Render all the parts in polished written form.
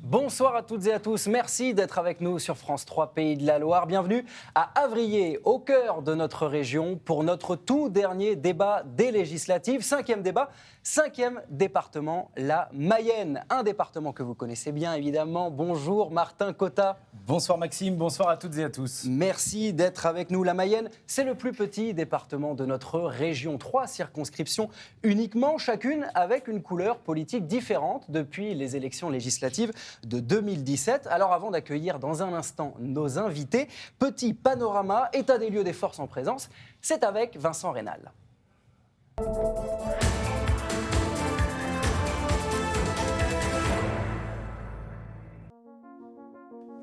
Bonsoir à toutes et à tous, merci d'être avec nous sur France 3 Pays de la Loire. Bienvenue à Avrier, au cœur de notre région, pour notre tout dernier débat des législatives. 5e débat, 5e département, la Mayenne. Un département que vous connaissez bien évidemment. Bonjour Martin Cotta. Bonsoir Maxime, bonsoir à toutes et à tous. Merci d'être avec nous. La Mayenne, c'est le plus petit département de notre région. 3 circonscriptions uniquement, chacune avec une couleur politique différente depuis les élections législatives de 2017. Alors avant d'accueillir dans un instant nos invités, petit panorama, état des lieux des forces en présence, c'est avec Vincent Rénal.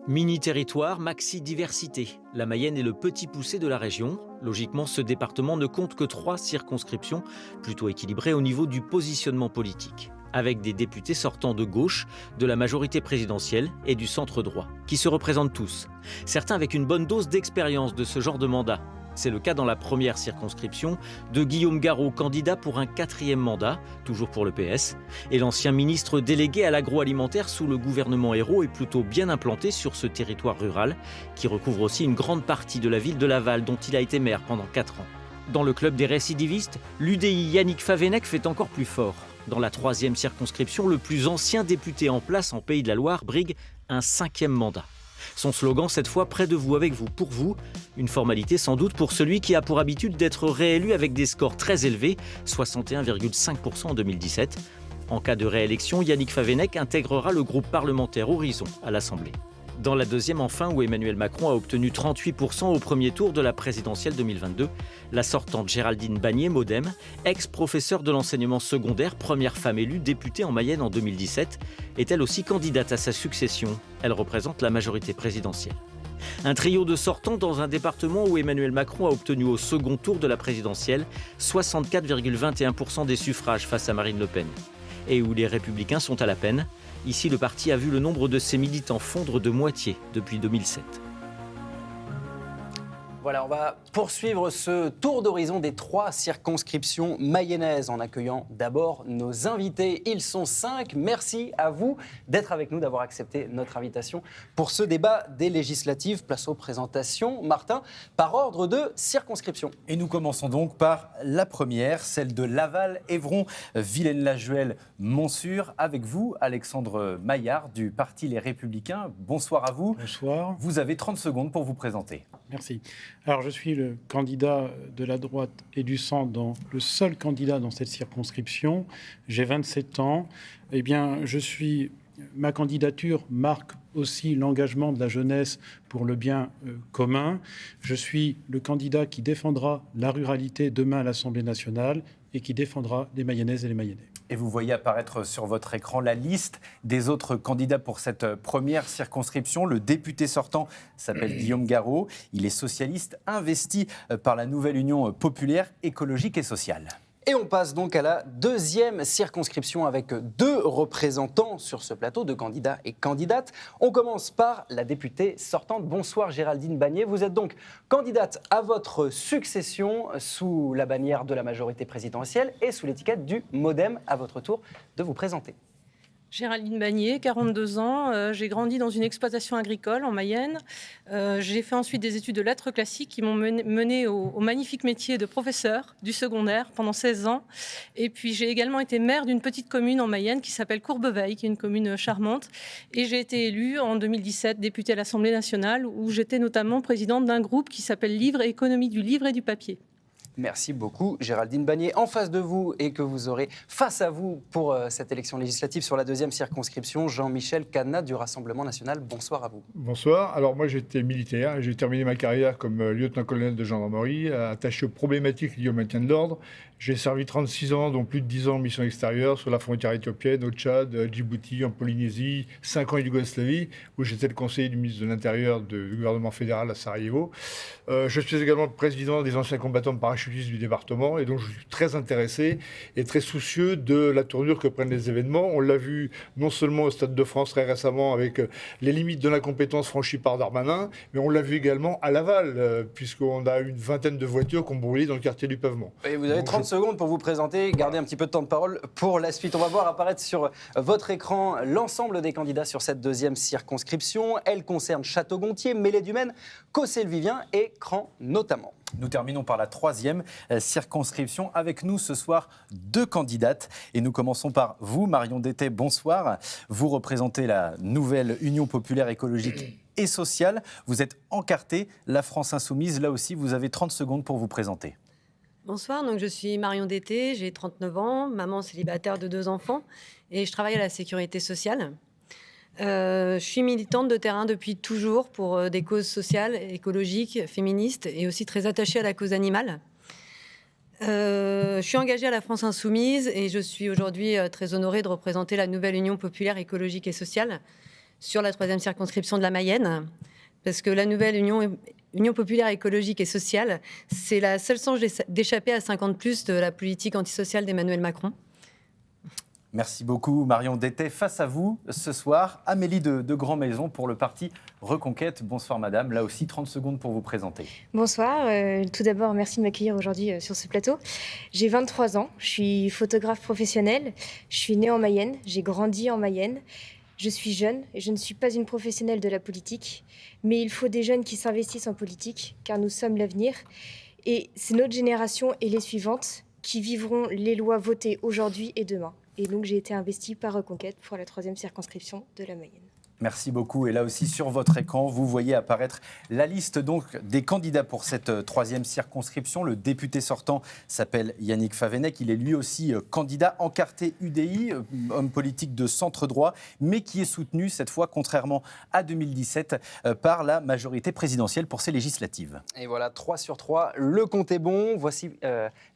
Mini-territoire, maxi-diversité. La Mayenne est le petit poussé de la région. Logiquement, ce département ne compte que 3 circonscriptions, plutôt équilibrées au niveau du positionnement politique, avec des députés sortant de gauche, de la majorité présidentielle et du centre droit, qui se représentent tous. Certains avec une bonne dose d'expérience de ce genre de mandat. C'est le cas dans la première circonscription de Guillaume Garot, candidat pour un 4e mandat, toujours pour le PS. Et l'ancien ministre délégué à l'agroalimentaire sous le gouvernement Ayrault est plutôt bien implanté sur ce territoire rural, qui recouvre aussi une grande partie de la ville de Laval, dont il a été maire pendant 4 ans. Dans le club des récidivistes, l'UDI Yannick Favennec fait encore plus fort. Dans la 3e circonscription, le plus ancien député en place en Pays de la Loire brigue un 5e mandat. Son slogan, cette fois, près de vous, avec vous, pour vous. Une formalité sans doute pour celui qui a pour habitude d'être réélu avec des scores très élevés, 61,5% en 2017. En cas de réélection, Yannick Favennec intégrera le groupe parlementaire Horizon à l'Assemblée. Dans la 2e, enfin, où Emmanuel Macron a obtenu 38% au premier tour de la présidentielle 2022, la sortante Géraldine Bagné, Modem, ex-professeure de l'enseignement secondaire, première femme élue députée en Mayenne en 2017, est elle aussi candidate à sa succession. Elle représente la majorité présidentielle. Un trio de sortants dans un département où Emmanuel Macron a obtenu au second tour de la présidentielle 64,21% des suffrages face à Marine Le Pen. Et où les Républicains sont à la peine. Ici, le parti a vu le nombre de ses militants fondre de moitié depuis 2007. Voilà, on va poursuivre ce tour d'horizon des 3 circonscriptions mayennaises en accueillant d'abord nos invités. Ils sont 5. Merci à vous d'être avec nous, d'avoir accepté notre invitation pour ce débat des législatives. Place aux présentations. Martin, par ordre de circonscription. Et nous commençons donc par la première, celle de Laval, Évron, Villaine-la-Juhel, Montsûrs. Avec vous, Alexandre Maillard du Parti Les Républicains. Bonsoir à vous. Bonsoir. Vous avez 30 secondes pour vous présenter. Merci. Alors, je suis le candidat de la droite et du centre, le seul candidat dans cette circonscription. J'ai 27 ans. Eh bien, ma candidature marque aussi l'engagement de la jeunesse pour le bien commun. Je suis le candidat qui défendra la ruralité demain à l'Assemblée nationale et qui défendra les Mayennaises et les Mayennais. Et vous voyez apparaître sur votre écran la liste des autres candidats pour cette première circonscription. Le député sortant s'appelle Guillaume Garot. Il est socialiste, investi par la nouvelle Union populaire, écologique et sociale. Et on passe donc à la 2e circonscription avec 2 représentants sur ce plateau, 2 candidats et candidates. On commence par la députée sortante. Bonsoir Géraldine Bagné. Vous êtes donc candidate à votre succession sous la bannière de la majorité présidentielle et sous l'étiquette du Modem. À votre tour de vous présenter. Géraldine Bagné, 42 ans. J'ai grandi dans une exploitation agricole en Mayenne. J'ai fait ensuite des études de lettres classiques qui m'ont mené au magnifique métier de professeur du secondaire pendant 16 ans. Et puis j'ai également été maire d'une petite commune en Mayenne qui s'appelle Courbeveille, qui est une commune charmante. Et j'ai été élue en 2017 députée à l'Assemblée nationale où j'étais notamment présidente d'un groupe qui s'appelle Livre et Économie du livre et du papier. Merci beaucoup, Géraldine Bagné. En face de vous et que vous aurez face à vous pour cette élection législative sur la 2e circonscription, Jean-Michel Cadenat du Rassemblement national. Bonsoir à vous. Bonsoir. Alors moi, j'étais militaire. J'ai terminé ma carrière comme lieutenant-colonel de gendarmerie, attaché aux problématiques liées au maintien de l'ordre. J'ai servi 36 ans, dont plus de 10 ans en mission extérieure, sur la frontière éthiopienne, au Tchad, à Djibouti, en Polynésie, 5 ans en Yougoslavie, où j'étais le conseiller du ministre de l'Intérieur du gouvernement fédéral à Sarajevo. Je suis également le président des anciens combattants de parachute je suis du département, et donc je suis très intéressé et très soucieux de la tournure que prennent les événements. On l'a vu non seulement au Stade de France très récemment avec les limites de l'incompétence franchies par Darmanin, mais on l'a vu également à Laval, puisqu'on a une vingtaine de voitures qui ont brûlé dans le quartier du Pavement. Et vous avez 30 secondes pour vous présenter, gardez un petit peu de temps de parole pour la suite. On va voir apparaître sur votre écran l'ensemble des candidats sur cette deuxième circonscription. Elle concerne Château-Gontier, Mêlée-du-Maine, Cossé-le-Vivien et Cran notamment. Nous terminons par la troisième circonscription. Avec nous ce soir, 2 candidates. Et nous commençons par vous, Marion Dettet, bonsoir. Vous représentez la nouvelle Union populaire écologique et sociale. Vous êtes encartée, la France insoumise. Là aussi, vous avez 30 secondes pour vous présenter. Bonsoir, donc je suis Marion Dettet, j'ai 39 ans, maman célibataire de 2 enfants et je travaille à la sécurité sociale. Je suis militante de terrain depuis toujours pour des causes sociales, écologiques, féministes et aussi très attachée à la cause animale. Je suis engagée à la France Insoumise et je suis aujourd'hui très honorée de représenter la nouvelle Union populaire écologique et sociale sur la 3e circonscription de la Mayenne. Parce que la nouvelle Union populaire écologique et sociale, c'est la seule chance d'échapper à 50+ de la politique antisociale d'Emmanuel Macron. Merci beaucoup Marion Dettet. Face à vous ce soir, Amélie de Grandmaison pour le parti Reconquête. Bonsoir madame, là aussi 30 secondes pour vous présenter. Bonsoir, tout d'abord merci de m'accueillir aujourd'hui sur ce plateau. J'ai 23 ans, je suis photographe professionnelle, je suis née en Mayenne, j'ai grandi en Mayenne. Je suis jeune et je ne suis pas une professionnelle de la politique, mais il faut des jeunes qui s'investissent en politique, car nous sommes l'avenir. Et c'est notre génération et les suivantes qui vivront les lois votées aujourd'hui et demain. Et donc j'ai été investie par Reconquête pour la 3e circonscription de la Mayenne. Merci beaucoup. Et là aussi, sur votre écran, vous voyez apparaître la liste donc des candidats pour cette 3e circonscription. Le député sortant s'appelle Yannick Favennec. Il est lui aussi candidat encarté UDI, homme politique de centre droit, mais qui est soutenu cette fois, contrairement à 2017, par la majorité présidentielle pour ces législatives. Et voilà, 3 sur 3, le compte est bon. Voici,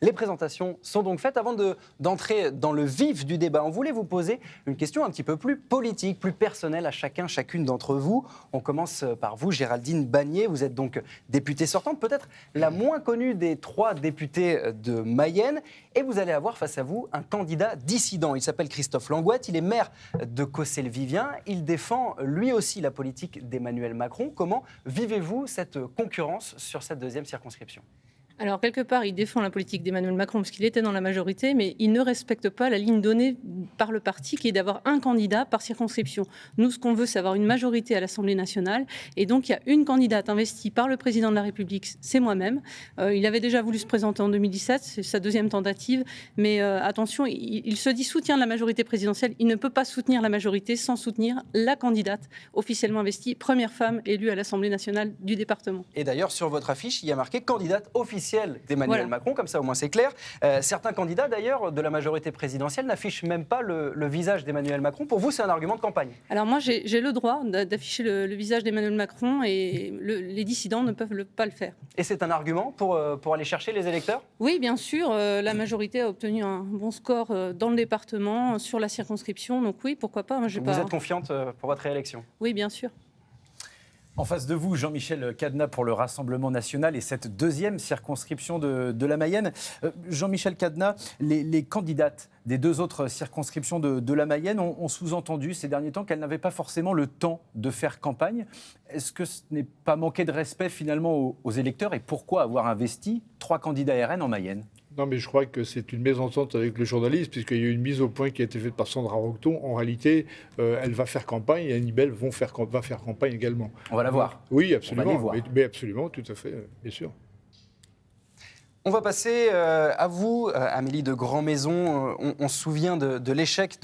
les présentations sont donc faites. Avant d'entrer dans le vif du débat, on voulait vous poser une question un petit peu plus politique, plus personnelle à chacune d'entre vous. On commence par vous, Géraldine Bagné. Vous êtes donc députée sortante, peut-être la moins connue des 3 députés de Mayenne. Et vous allez avoir face à vous un candidat dissident. Il s'appelle Christophe Langouette. Il est maire de Cossé-le-Vivien. Il défend lui aussi la politique d'Emmanuel Macron. Comment vivez-vous cette concurrence sur cette 2e circonscription ? Alors, quelque part, il défend la politique d'Emmanuel Macron parce qu'il était dans la majorité, mais il ne respecte pas la ligne donnée par le parti qui est d'avoir un candidat par circonscription. Nous, ce qu'on veut, c'est avoir une majorité à l'Assemblée nationale. Et donc, il y a une candidate investie par le président de la République, c'est moi-même. Il avait déjà voulu se présenter en 2017, c'est sa 2e tentative. Mais attention, il se dit soutien de la majorité présidentielle. Il ne peut pas soutenir la majorité sans soutenir la candidate officiellement investie, première femme élue à l'Assemblée nationale du département. Et d'ailleurs, sur votre affiche, il y a marqué candidate officielle d'Emmanuel Macron, comme ça au moins c'est clair. Certains candidats d'ailleurs de la majorité présidentielle n'affichent même pas le visage d'Emmanuel Macron. Pour vous, c'est un argument de campagne? Alors moi, j'ai le droit d'afficher le visage d'Emmanuel Macron et les dissidents ne peuvent pas le faire. Et c'est un argument pour aller chercher les électeurs? Oui, bien sûr. La majorité a obtenu un bon score dans le département, sur la circonscription. Donc oui, pourquoi pas. Moi, vous êtes confiante pour votre réélection? Oui, bien sûr. En face de vous, Jean-Michel Cadena pour le Rassemblement national et cette 2e circonscription de la Mayenne. Jean-Michel Cadena, les candidates des 2 autres circonscriptions de la Mayenne ont sous-entendu ces derniers temps qu'elles n'avaient pas forcément le temps de faire campagne. Est-ce que ce n'est pas manquer de respect finalement aux électeurs et pourquoi avoir investi 3 candidats RN en Mayenne? Non, mais je crois que c'est une mésentente avec le journaliste, puisqu'il y a eu une mise au point qui a été faite par Sandra Roqueton. En réalité, elle va faire campagne et Annie Bell va faire campagne également. On va la voir. Oui, absolument. On va les voir. Mais absolument, tout à fait, bien sûr. On va passer à vous, Amélie de Grandmaison. On se souvient de l'échec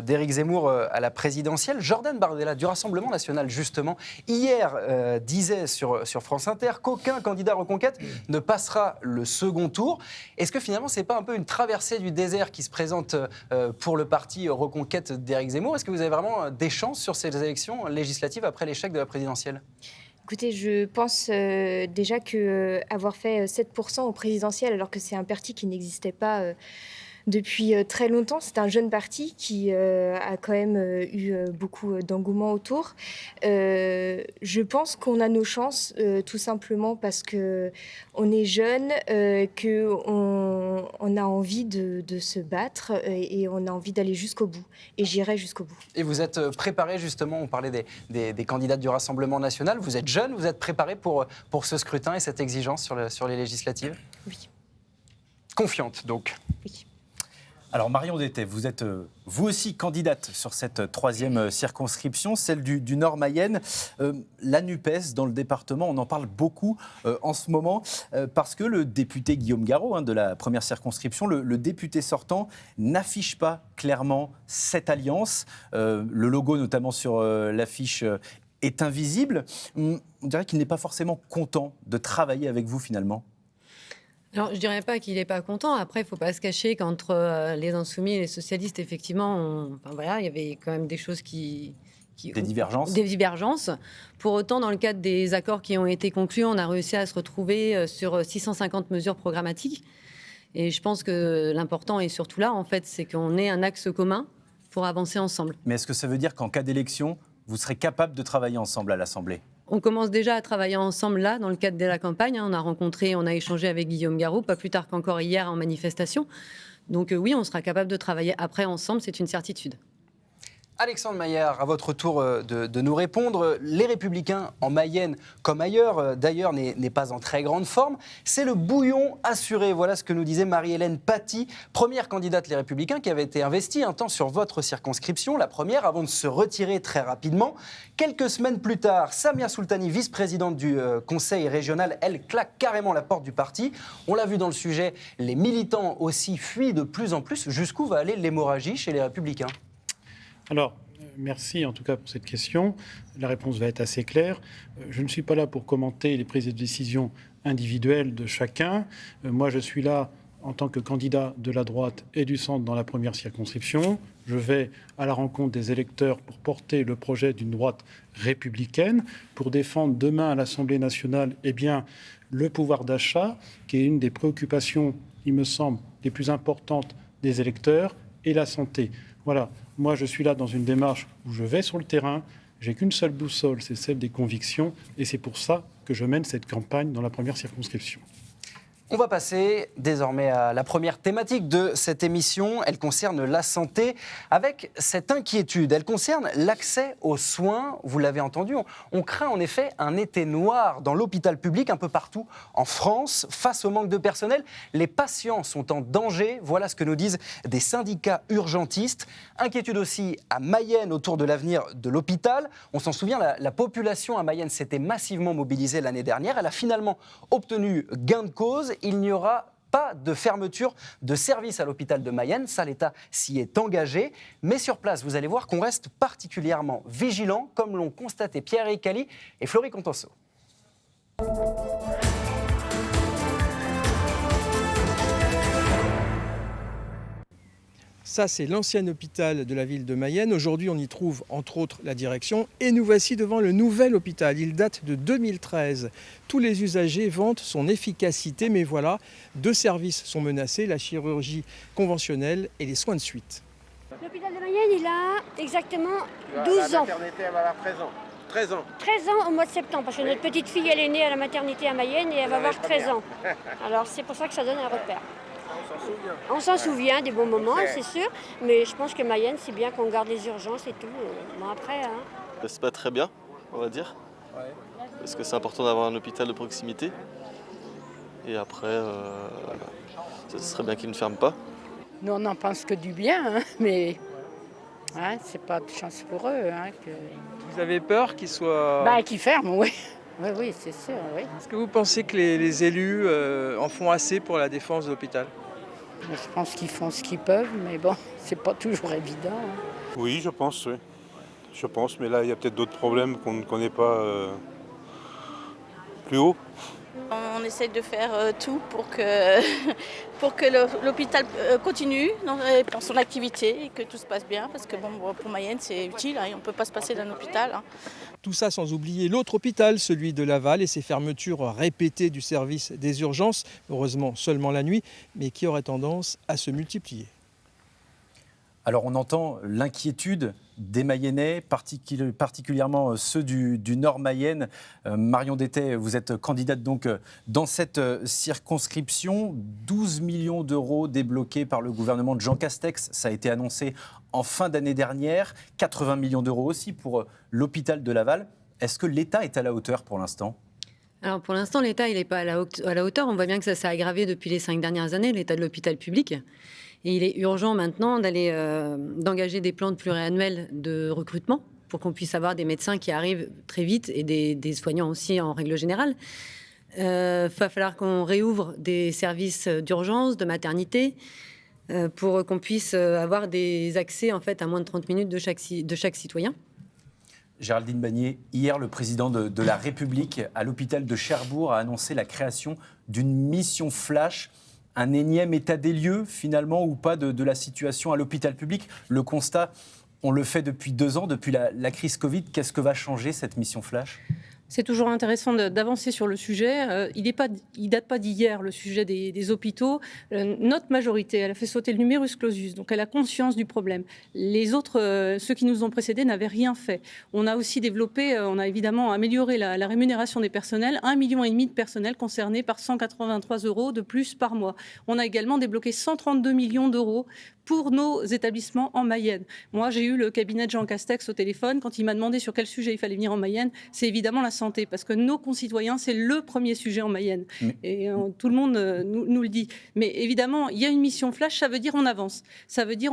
d'Éric Zemmour à la présidentielle. Jordan Bardella, du Rassemblement national, justement, hier disait sur France Inter qu'aucun candidat Reconquête ne passera le second tour. Est-ce que finalement, ce n'est pas un peu une traversée du désert qui se présente pour le parti Reconquête d'Éric Zemmour? Est-ce que vous avez vraiment des chances sur ces élections législatives après l'échec de la présidentielle? Écoutez, je pense déjà qu'avoir fait 7% au présidentiel, alors que c'est un parti qui n'existait pas depuis très longtemps. C'est un jeune parti qui a quand même eu beaucoup d'engouement autour. Je pense qu'on a nos chances, tout simplement parce qu'on est jeune, qu'on a envie de se battre et on a envie d'aller jusqu'au bout. Et j'irai jusqu'au bout. Et vous êtes préparé justement, on parlait des candidats du Rassemblement national, vous êtes jeune, vous êtes préparé pour ce scrutin et cette exigence sur les législatives? Oui. Confiante donc? Oui. Alors Marion Dété, vous êtes vous aussi candidate sur cette troisième circonscription, celle du Nord Mayenne. La NUPES dans le département, on en parle beaucoup en ce moment parce que le député Guillaume Garot de la première circonscription, le député sortant, n'affiche pas clairement cette alliance. Le logo notamment sur l'affiche est invisible. On dirait qu'il n'est pas forcément content de travailler avec vous finalement. Alors, je ne dirais pas qu'il n'est pas content. Après, il ne faut pas se cacher qu'entre les Insoumis et les socialistes, effectivement, il y avait quand même des choses des divergences. Des divergences. Pour autant, dans le cadre des accords qui ont été conclus, on a réussi à se retrouver sur 650 mesures programmatiques. Et je pense que l'important est surtout là, en fait, c'est qu'on ait un axe commun pour avancer ensemble. Mais est-ce que ça veut dire qu'en cas d'élection, vous serez capable de travailler ensemble à l'Assemblée ? On commence déjà à travailler ensemble là, dans le cadre de la campagne. On a échangé avec Guillaume Garot, pas plus tard qu'encore hier en manifestation. Donc oui, on sera capable de travailler après ensemble, c'est une certitude. Alexandre Maillard, à votre tour de nous répondre. Les Républicains en Mayenne, comme ailleurs, d'ailleurs, n'est pas en très grande forme. C'est le bouillon assuré. Voilà ce que nous disait Marie-Hélène Paty, première candidate Les Républicains, qui avait été investie un temps sur votre circonscription, la première, avant de se retirer très rapidement. Quelques semaines plus tard, Samia Soultani, vice-présidente du conseil régional, elle claque carrément la porte du parti. On l'a vu dans le sujet, les militants aussi fuient de plus en plus. Jusqu'où va aller l'hémorragie chez les Républicains ? Alors, merci en tout cas pour cette question. La réponse va être assez claire. Je ne suis pas là pour commenter les prises de décision individuelles de chacun. Moi, je suis là en tant que candidat de la droite et du centre dans la première circonscription. Je vais à la rencontre des électeurs pour porter le projet d'une droite républicaine, pour défendre demain à l'Assemblée nationale le pouvoir d'achat, qui est une des préoccupations, il me semble, les plus importantes des électeurs, et la santé. Voilà. Moi, je suis là dans une démarche où je vais sur le terrain. J'ai qu'une seule boussole, c'est celle des convictions. Et c'est pour ça que je mène cette campagne dans la première circonscription. On va passer désormais à la première thématique de cette émission. Elle concerne la santé avec cette inquiétude. Elle concerne l'accès aux soins. Vous l'avez entendu, on craint en effet un été noir dans l'hôpital public un peu partout en France. Face au manque de personnel, les patients sont en danger. Voilà ce que nous disent des syndicats urgentistes. Inquiétude aussi à Mayenne autour de l'avenir de l'hôpital. On s'en souvient, la population à Mayenne s'était massivement mobilisée l'année dernière. Elle a finalement obtenu gain de cause. Il n'y aura pas de fermeture de service à l'hôpital de Mayenne. Ça, l'État s'y est engagé. Mais sur place, vous allez voir qu'on reste particulièrement vigilant, comme l'ont constaté Pierre-Éric Cali et Florie Contosso. Ça, c'est l'ancien hôpital de la ville de Mayenne. Aujourd'hui, on y trouve entre autres la direction. Et nous voici devant le nouvel hôpital. Il date de 2013. Tous les usagers vantent son efficacité. Mais voilà, deux services sont menacés, la chirurgie conventionnelle et les soins de suite. L'hôpital de Mayenne, il a exactement 12 ans. La maternité, elle va avoir 13 ans. 13 ans. 13 ans au mois de septembre, parce que notre petite fille, elle est née à la maternité à Mayenne et elle va avoir 13 ans. Alors c'est pour ça que ça donne un repère. On s'en souvient des bons moments, c'est sûr, mais je pense que Mayenne, c'est bien qu'on garde les urgences et tout. Bon, après, hein. C'est pas très bien, on va dire, parce que c'est important d'avoir un hôpital de proximité. Et après, ce serait bien qu'il ne ferme pas. Nous, on n'en pense que du bien, hein, mais c'est pas de chance pour eux. Hein, que... Vous avez peur qu'ils soient... qu'ils ferment, oui. Oui, c'est sûr, oui. Est-ce que vous pensez que les élus en font assez pour la défense de l'hôpital ? Je pense qu'ils font ce qu'ils peuvent, mais bon, c'est pas toujours évident. Hein. Oui, je pense, oui. Je pense, mais là, il y a peut-être d'autres problèmes qu'on ne connaît pas plus haut. On essaie de faire tout pour que l'hôpital continue dans son activité et que tout se passe bien, parce que pour Mayenne, c'est utile, hein, on ne peut pas se passer d'un hôpital. Hein. Tout ça sans oublier l'autre hôpital, celui de Laval, et ses fermetures répétées du service des urgences, heureusement seulement la nuit, mais qui auraient tendance à se multiplier. Alors on entend l'inquiétude des Mayennais, particulièrement ceux du Nord Mayenne. Marion Dettet, vous êtes candidate donc dans cette circonscription. 12 millions d'euros débloqués par le gouvernement de Jean Castex. Ça a été annoncé en fin d'année dernière. 80 millions d'euros aussi pour l'hôpital de Laval. Est-ce que l'État est à la hauteur pour l'instant ? Alors pour l'instant, l'État, il n'est pas à la hauteur. On voit bien que ça s'est aggravé depuis les 5 dernières années, l'état de l'hôpital public. Et il est urgent maintenant d'engager des plans pluriannuels de recrutement pour qu'on puisse avoir des médecins qui arrivent très vite et des soignants aussi en règle générale. Il va falloir qu'on réouvre des services d'urgence, de maternité, pour qu'on puisse avoir des accès en fait, à moins de 30 minutes de chaque citoyen. Géraldine Bannier, hier, le président de la République à l'hôpital de Cherbourg a annoncé la création d'une mission flash, un énième état des lieux finalement ou pas de la situation à l'hôpital public. Le constat, on le fait depuis 2 ans, depuis la crise Covid. Qu'est-ce que va changer cette mission flash ? C'est toujours intéressant d'avancer sur le sujet. Il date pas d'hier, le sujet des hôpitaux. Notre majorité, elle a fait sauter le numerus clausus, donc elle a conscience du problème. Les autres, ceux qui nous ont précédés, n'avaient rien fait. On a aussi développé, on a évidemment amélioré la rémunération des personnels. 1,5 million de personnels concernés par 183 € de plus par mois. On a également débloqué 132 millions d'euros pour nos établissements en Mayenne. Moi, j'ai eu le cabinet de Jean Castex au téléphone. Quand il m'a demandé sur quel sujet il fallait venir en Mayenne, c'est évidemment la santé, parce que nos concitoyens, c'est le premier sujet en Mayenne. Et tout le monde nous le dit. Mais évidemment, il y a une mission flash, ça veut dire on avance. Ça veut dire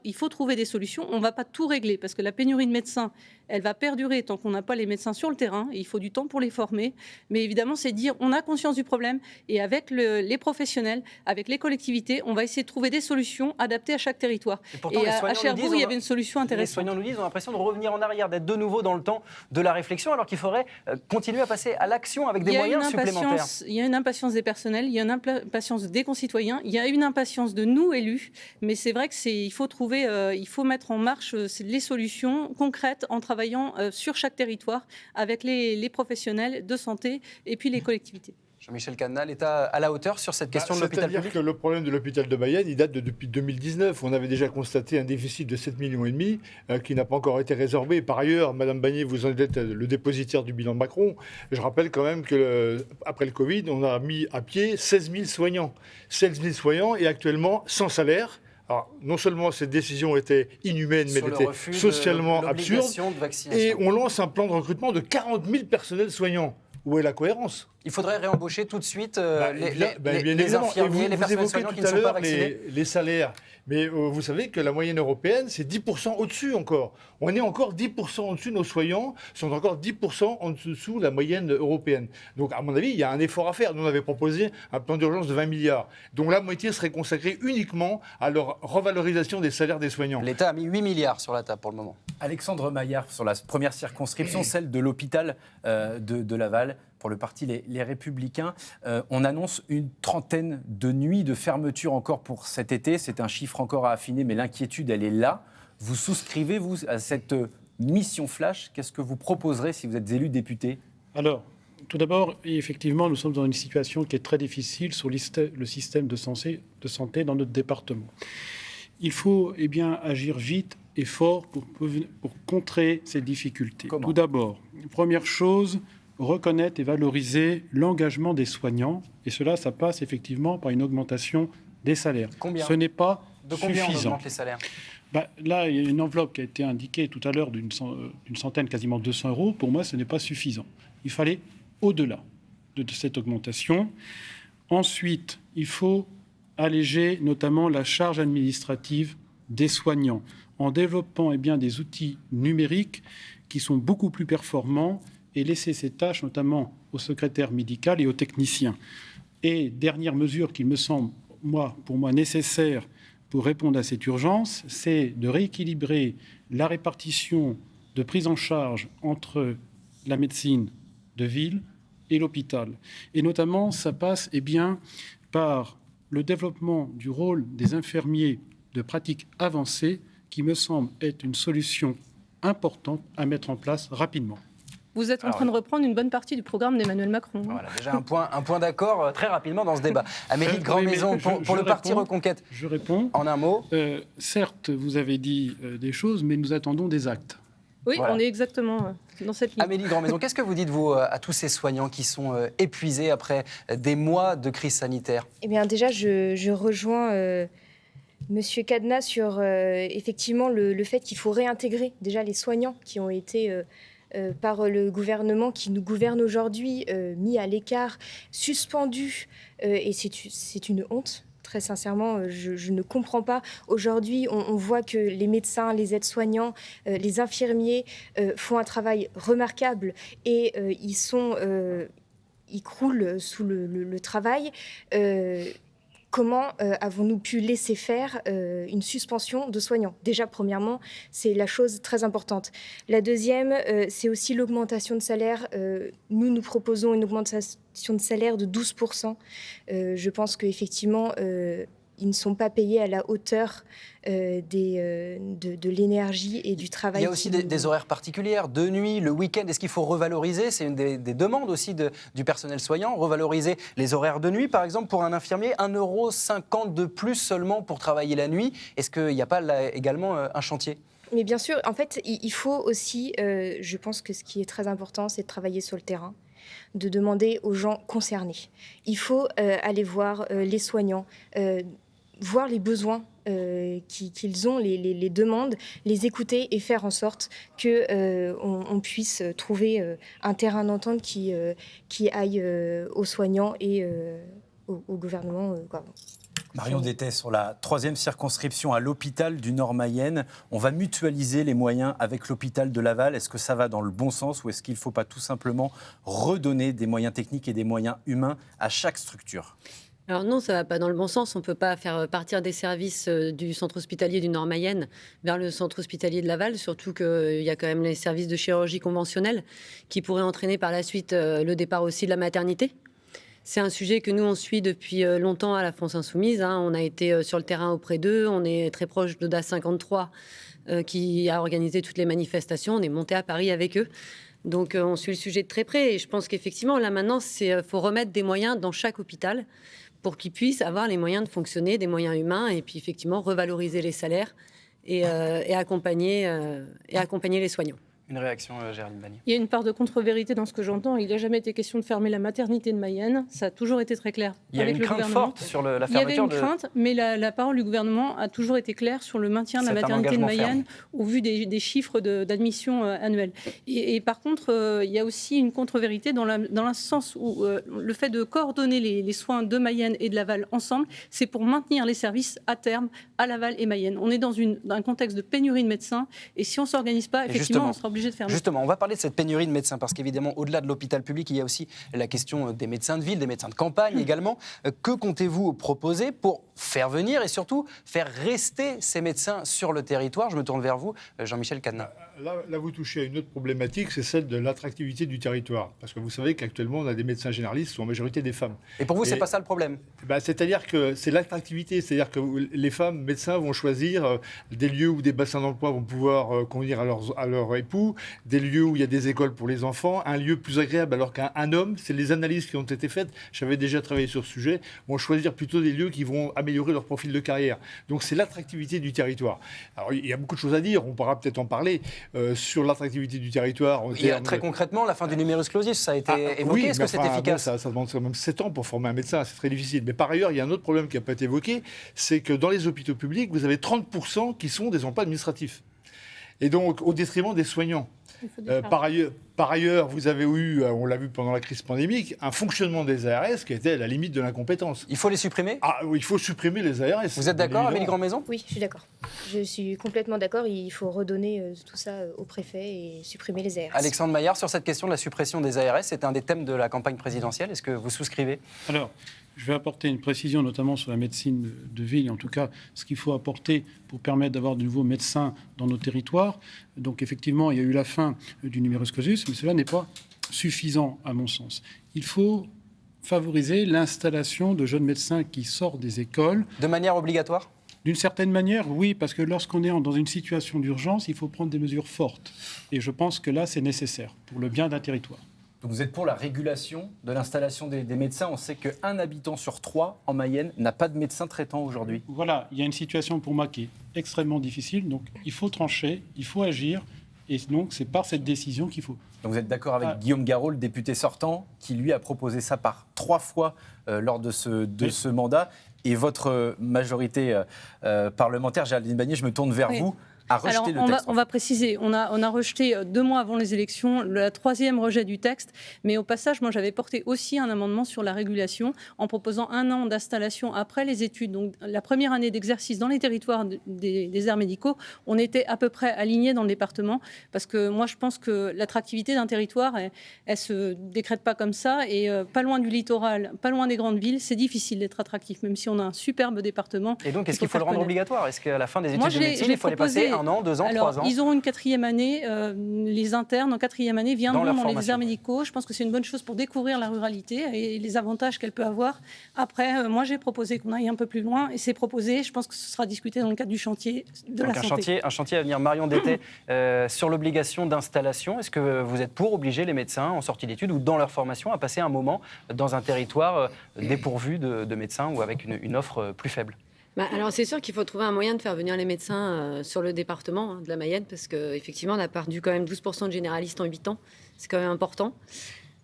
il faut trouver des solutions. On ne va pas tout régler, parce que la pénurie de médecins, elle va perdurer tant qu'on n'a pas les médecins sur le terrain. Et il faut du temps pour les former. Mais évidemment, c'est dire on a conscience du problème. Et avec les professionnels, avec les collectivités, on va essayer de trouver des solutions adaptées à chaque territoire. Et pourtant, à Cherbourg, il y avait une solution intéressante. Les soignants nous disent, on a l'impression de revenir en arrière, d'être de nouveau dans le temps de la réflexion, alors qu'il faudrait continuer à passer à l'action avec des moyens supplémentaires. Il y a une impatience des personnels, il y a une impatience des concitoyens, il y a une impatience de nous élus, mais c'est vrai qu'il faut mettre en marche les solutions concrètes en travaillant sur chaque territoire avec les professionnels de santé et puis les collectivités. Jean-Michel Cadenat, l'État à la hauteur sur cette question de l'hôpital public ? C'est-à-dire que le problème de l'hôpital de Mayenne, il date depuis 2019. On avait déjà constaté un déficit de 7,5 millions qui n'a pas encore été résorbé. Par ailleurs, Madame Bannier, vous en êtes le dépositaire du bilan Macron. Je rappelle quand même qu'après le Covid, on a mis à pied 16 000 soignants. 16 000 soignants et actuellement sans salaire. Alors, non seulement cette décision était inhumaine, mais elle était socialement absurde. Et on lance un plan de recrutement de 40 000 personnels soignants. Où est la cohérence ? Il faudrait réembaucher tout de suite les infirmiers, les personnels soignants qui ne sont pas vaccinés. Les salaires. Mais vous savez que la moyenne européenne, c'est 10% au-dessus encore. On est encore 10% au-dessus, nos soignants sont encore 10% en dessous de la moyenne européenne. Donc, à mon avis, il y a un effort à faire. Nous, on avait proposé un plan d'urgence de 20 milliards, dont la moitié serait consacrée uniquement à leur revalorisation des salaires des soignants. L'État a mis 8 milliards sur la table pour le moment. Alexandre Maillard, sur la première circonscription, celle de l'hôpital de Laval, pour le parti Les Républicains, on annonce une 30aine de nuits de fermeture encore pour cet été. C'est un chiffre encore à affiner, mais l'inquiétude, elle est là. Vous souscrivez, vous, à cette mission flash ? Qu'est-ce que vous proposerez si vous êtes élu député ? Alors, tout d'abord, effectivement, nous sommes dans une situation qui est très difficile sur le système de santé dans notre département. Il faut agir vite et fort pour contrer ces difficultés. Comment ? Tout d'abord, première chose, reconnaître et valoriser l'engagement des soignants. Et cela, ça passe effectivement par une augmentation des salaires. Combien ? Ce n'est pas de combien suffisant. On augmente les salaires ? Là, il y a une enveloppe qui a été indiquée tout à l'heure d'une centaine, quasiment 200 €. Pour moi, ce n'est pas suffisant. Il fallait au-delà de cette augmentation. Ensuite, il faut alléger notamment la charge administrative des soignants en développant des outils numériques qui sont beaucoup plus performants et laisser ces tâches notamment au secrétaire médical et aux techniciens. Et dernière mesure qui me semble, pour moi, nécessaire pour répondre à cette urgence, c'est de rééquilibrer la répartition de prise en charge entre la médecine de ville et l'hôpital. Et notamment, ça passe par le développement du rôle des infirmiers de pratique avancée, qui me semble être une solution importante à mettre en place rapidement. vous êtes en train de reprendre une bonne partie du programme d'Emmanuel Macron. Voilà, déjà un point d'accord très rapidement dans ce débat. Amélie de Grandmaison, pour le parti Reconquête. Je réponds. En un mot. Certes, vous avez dit des choses, mais nous attendons des actes. Oui, voilà. On est exactement dans cette ligne. Amélie Grandmaison, qu'est-ce que vous dites, vous, à tous ces soignants qui sont épuisés après des mois de crise sanitaire? Eh bien, déjà, je rejoins Monsieur Cadenas sur effectivement le fait qu'il faut réintégrer déjà les soignants qui ont été par le gouvernement qui nous gouverne aujourd'hui, mis à l'écart, suspendus, et c'est une honte. Très sincèrement, je ne comprends pas. Aujourd'hui, on voit que les médecins, les aides-soignants, les infirmiers font un travail remarquable et ils croulent sous le travail. Comment avons-nous pu laisser faire une suspension de soignants? Déjà, premièrement, c'est la chose très importante. La deuxième, c'est aussi l'augmentation de salaire. Nous proposons une augmentation de salaire de 12%. Je pense qu'effectivement, ils ne sont pas payés à la hauteur de l'énergie et du travail. Il y a aussi des horaires particulières, de nuit, le week-end. Est-ce qu'il faut revaloriser? C'est une des demandes aussi du personnel soignant, revaloriser les horaires de nuit, par exemple, pour un infirmier, 1,50 € de plus seulement pour travailler la nuit. Est-ce qu'il n'y a pas là également un chantier? Mais bien sûr, en fait, il faut aussi, je pense que ce qui est très important, c'est de travailler sur le terrain, de demander aux gens concernés. Il faut aller voir les soignants, voir les besoins qu'ils ont, les demandes, les écouter et faire en sorte qu'on puisse trouver un terrain d'entente qui aille aux soignants et au gouvernement. Marion Dété, sur la 3e circonscription à l'hôpital du Nord-Mayenne, on va mutualiser les moyens avec l'hôpital de Laval. Est-ce que ça va dans le bon sens ou est-ce qu'il ne faut pas tout simplement redonner des moyens techniques et des moyens humains à chaque structure ? Alors non, ça ne va pas dans le bon sens. On ne peut pas faire partir des services du centre hospitalier du Nord-Mayenne vers le centre hospitalier de Laval, surtout qu'il y a quand même les services de chirurgie conventionnelle qui pourraient entraîner par la suite le départ aussi de la maternité. C'est un sujet que nous, on suit depuis longtemps à la France Insoumise. On a été sur le terrain auprès d'eux. On est très proche d'Oda 53 qui a organisé toutes les manifestations. On est monté à Paris avec eux. Donc, on suit le sujet de très près. Et je pense qu'effectivement, là, maintenant, il faut remettre des moyens dans chaque hôpital pour qu'ils puissent avoir les moyens de fonctionner, des moyens humains, et puis effectivement revaloriser les salaires et accompagner les soignants. Une réaction, Géraldine Bannier. Il y a une part de contre-vérité dans ce que j'entends. Il n'a jamais été question de fermer la maternité de Mayenne. Ça a toujours été très clair. Il y a une crainte forte sur la fermeture. Il y avait une crainte, mais la parole du gouvernement a toujours été claire sur le maintien de la maternité de Mayenne au vu des chiffres d'admission annuels. Et par contre, il y a aussi une contre-vérité dans le sens où le fait de coordonner les soins de Mayenne et de Laval ensemble, c'est pour maintenir les services à terme à Laval et Mayenne. On est dans un contexte de pénurie de médecins et si on ne s'organise pas, effectivement, on sera obligé de fermer. Justement, on va parler de cette pénurie de médecins parce qu'évidemment, au-delà de l'hôpital public, il y a aussi la question des médecins de ville, des médecins de campagne également. Que comptez-vous proposer pour faire venir et surtout faire rester ces médecins sur le territoire? Je me tourne vers vous, Jean-Michel Cadenas. Là, vous touchez à une autre problématique, c'est celle de l'attractivité du territoire. Parce que vous savez qu'actuellement, on a des médecins généralistes qui sont en majorité des femmes. Et pour vous, c'est pas ça le problème? C'est-à-dire que c'est l'attractivité. C'est-à-dire que les femmes médecins vont choisir des lieux où des bassins d'emploi vont pouvoir convenir à leur époux, des lieux où il y a des écoles pour les enfants, un lieu plus agréable, alors qu'un homme, c'est les analyses qui ont été faites, j'avais déjà travaillé sur ce sujet, vont choisir plutôt des lieux qui vont améliorer leur profil de carrière. Donc c'est l'attractivité du territoire. Alors il y a beaucoup de choses à dire, on pourra peut-être en parler sur l'attractivité du territoire. Très concrètement, la fin du numerus clausus, ça a été évoqué. Oui, est-ce que c'est efficace? Ça demande quand même 7 ans pour former un médecin, c'est très difficile. Mais par ailleurs, il y a un autre problème qui n'a pas été évoqué, c'est que dans les hôpitaux publics, vous avez 30% qui sont des emplois administratifs. Et donc, au détriment des soignants. Par ailleurs, vous avez eu, on l'a vu pendant la crise pandémique, un fonctionnement des ARS qui était à la limite de l'incompétence. Il faut les supprimer? Oui, il faut supprimer les ARS. Vous êtes d'accord, Amélie Grandmaison? Oui, je suis d'accord. Je suis complètement d'accord. Il faut redonner tout ça au préfet et supprimer les ARS. Alexandre Maillard, sur cette question de la suppression des ARS, c'est un des thèmes de la campagne présidentielle. Est-ce que vous souscrivez? Alors, je vais apporter une précision, notamment sur la médecine de ville, et en tout cas, ce qu'il faut apporter pour permettre d'avoir de nouveaux médecins dans nos territoires. Donc, effectivement, il y a eu la fin du numerus clausus, mais cela n'est pas suffisant, à mon sens. Il faut favoriser l'installation de jeunes médecins qui sortent des écoles. De manière obligatoire? D'une certaine manière, oui, parce que lorsqu'on est dans une situation d'urgence, il faut prendre des mesures fortes. Et je pense que là, c'est nécessaire pour le bien d'un territoire. Donc vous êtes pour la régulation de l'installation des médecins. On sait qu'un habitant sur 3 en Mayenne n'a pas de médecin traitant aujourd'hui. Voilà, il y a une situation pour moi qui est extrêmement difficile. Donc il faut trancher, il faut agir. Et donc c'est par cette décision qu'il faut. Donc vous êtes d'accord avec Guillaume Garot, le député sortant, qui lui a proposé ça par 3 fois lors de ce mandat. Et votre majorité parlementaire, Géraldine Bannier, je me tourne vers vous. A rejeté le texte. On va préciser, on a rejeté 2 mois avant les élections le 3e rejet du texte, mais au passage, moi j'avais porté aussi un amendement sur la régulation en proposant 1 an d'installation après les études, donc la première année d'exercice dans les territoires des arts médicaux, on était à peu près alignés dans le département, parce que moi je pense que l'attractivité d'un territoire, elle se décrète pas comme ça, et pas loin du littoral, pas loin des grandes villes, c'est difficile d'être attractif, même si on a un superbe département. Et donc, est-ce qu'il faut le rendre obligatoire? Est-ce qu'à la fin des études de médecine, il faut les passer 1 an, 2 ans, 3 ans? Ils auront une 4e année. Les internes en 4e année viendront dans les déserts médicaux. Je pense que c'est une bonne chose pour découvrir la ruralité et les avantages qu'elle peut avoir. Après, moi, j'ai proposé qu'on aille un peu plus loin et c'est proposé. Je pense que ce sera discuté dans le cadre du chantier de la santé. Un chantier à venir. Marion Dété, sur l'obligation d'installation, est-ce que vous êtes pour obliger les médecins en sortie d'études ou dans leur formation à passer un moment dans un territoire dépourvu de médecins ou avec une offre plus faible? Alors c'est sûr qu'il faut trouver un moyen de faire venir les médecins sur le département de la Mayenne, parce qu'effectivement on a perdu quand même 12% de généralistes en 8 ans, c'est quand même important.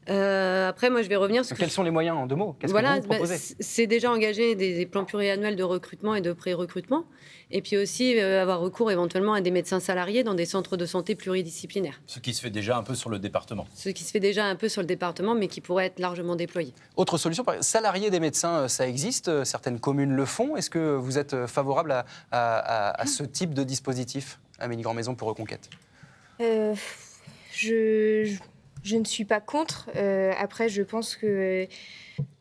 Après, moi, je vais revenir sur... Quels sont les moyens, en 2 mots? Qu'est-ce que vous proposez? C'est déjà engager des plans pluriannuels de recrutement et de pré-recrutement, et puis aussi avoir recours éventuellement à des médecins salariés dans des centres de santé pluridisciplinaires. Ce qui se fait déjà un peu sur le département. Ce qui se fait déjà un peu sur le département, mais qui pourrait être largement déployé. Autre solution, salariés des médecins, ça existe, certaines communes le font. Est-ce que vous êtes favorable à ce type de dispositif, Amélie Grand-Maison, pour Reconquête? Je ne suis pas contre. Après, je pense que...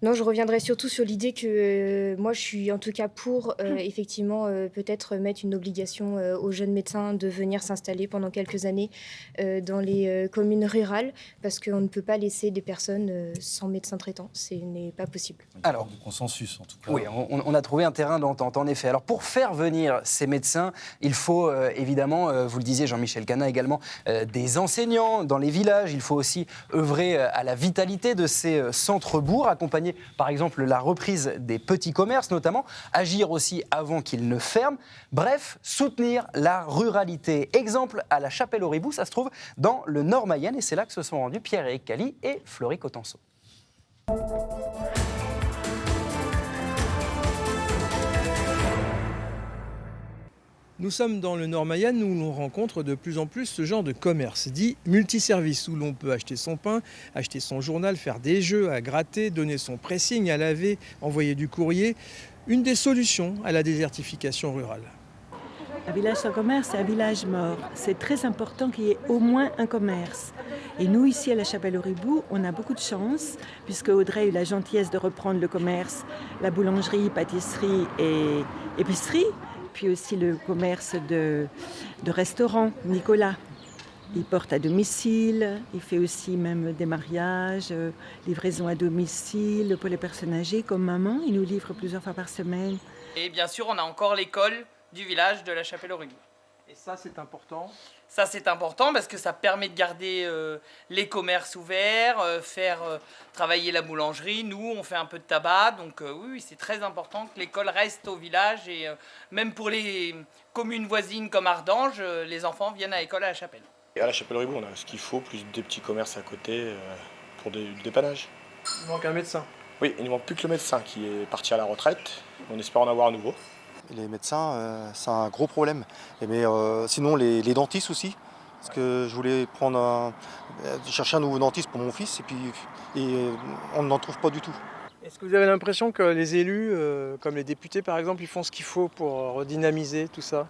non, je reviendrai surtout sur l'idée que moi, je suis en tout cas pour, effectivement, peut-être mettre une obligation aux jeunes médecins de venir s'installer pendant quelques années dans les communes rurales, parce qu'on ne peut pas laisser des personnes sans médecin traitant. Ce n'est pas possible. Alors, de consensus, en tout cas. Oui, on a trouvé un terrain d'entente, en effet. Alors, pour faire venir ces médecins, il faut évidemment, vous le disiez, Jean-Michel Cana également, des enseignants dans les villages. Il faut aussi œuvrer à la vitalité de ces centres-bourgs, accompagner par exemple la reprise des petits commerces notamment, agir aussi avant qu'ils ne ferment, bref, soutenir la ruralité. Exemple à la Chapelle-Auribou, ça se trouve dans le Nord Mayenne et c'est là que se sont rendus Pierre-Éric Cali et Florie Cotenceau. Nous sommes dans le Nord Mayenne où l'on rencontre de plus en plus ce genre de commerce dit multiservice, où l'on peut acheter son pain, acheter son journal, faire des jeux, à gratter, donner son pressing, à laver, envoyer du courrier. Une des solutions à la désertification rurale. Un village sans commerce, c'est un village mort. C'est très important qu'il y ait au moins un commerce. Et nous, ici à la Chapelle-Auribou, on a beaucoup de chance, puisque Audrey a eu la gentillesse de reprendre le commerce, la boulangerie, pâtisserie et épicerie, puis aussi le commerce de restaurant, Nicolas. Il porte à domicile, il fait aussi même des mariages, livraison à domicile pour les personnes âgées comme maman. Il nous livre plusieurs fois par semaine. Et bien sûr, on a encore l'école du village de la Chapelle-Auribou. Et ça, c'est important? Ça, c'est important parce que ça permet de garder les commerces ouverts, faire travailler la boulangerie. Nous, on fait un peu de tabac, donc oui, c'est très important que l'école reste au village. Et même pour les communes voisines comme Ardange, les enfants viennent à l'école à la Chapelle. Et à la Chapelle-Auribou, on a ce qu'il faut, plus des petits commerces à côté pour du dépannage. Il manque un médecin. Oui, il ne manque plus que le médecin qui est parti à la retraite. On espère en avoir un nouveau. Les médecins, c'est un gros problème. Mais sinon, les dentistes aussi. Parce que je voulais chercher un nouveau dentiste pour mon fils et on n'en trouve pas du tout. Est-ce que vous avez l'impression que les élus, comme les députés par exemple, ils font ce qu'il faut pour redynamiser tout ça?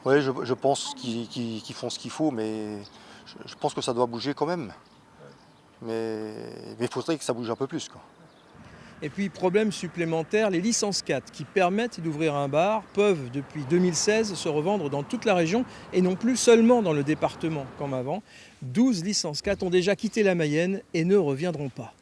Oui, je pense qu'ils font ce qu'il faut, mais je pense que ça doit bouger quand même. Mais il faudrait que ça bouge un peu plus, quoi. Et puis, problème supplémentaire, les licences 4 qui permettent d'ouvrir un bar peuvent, depuis 2016, se revendre dans toute la région et non plus seulement dans le département comme avant. 12 licences 4 ont déjà quitté la Mayenne et ne reviendront pas.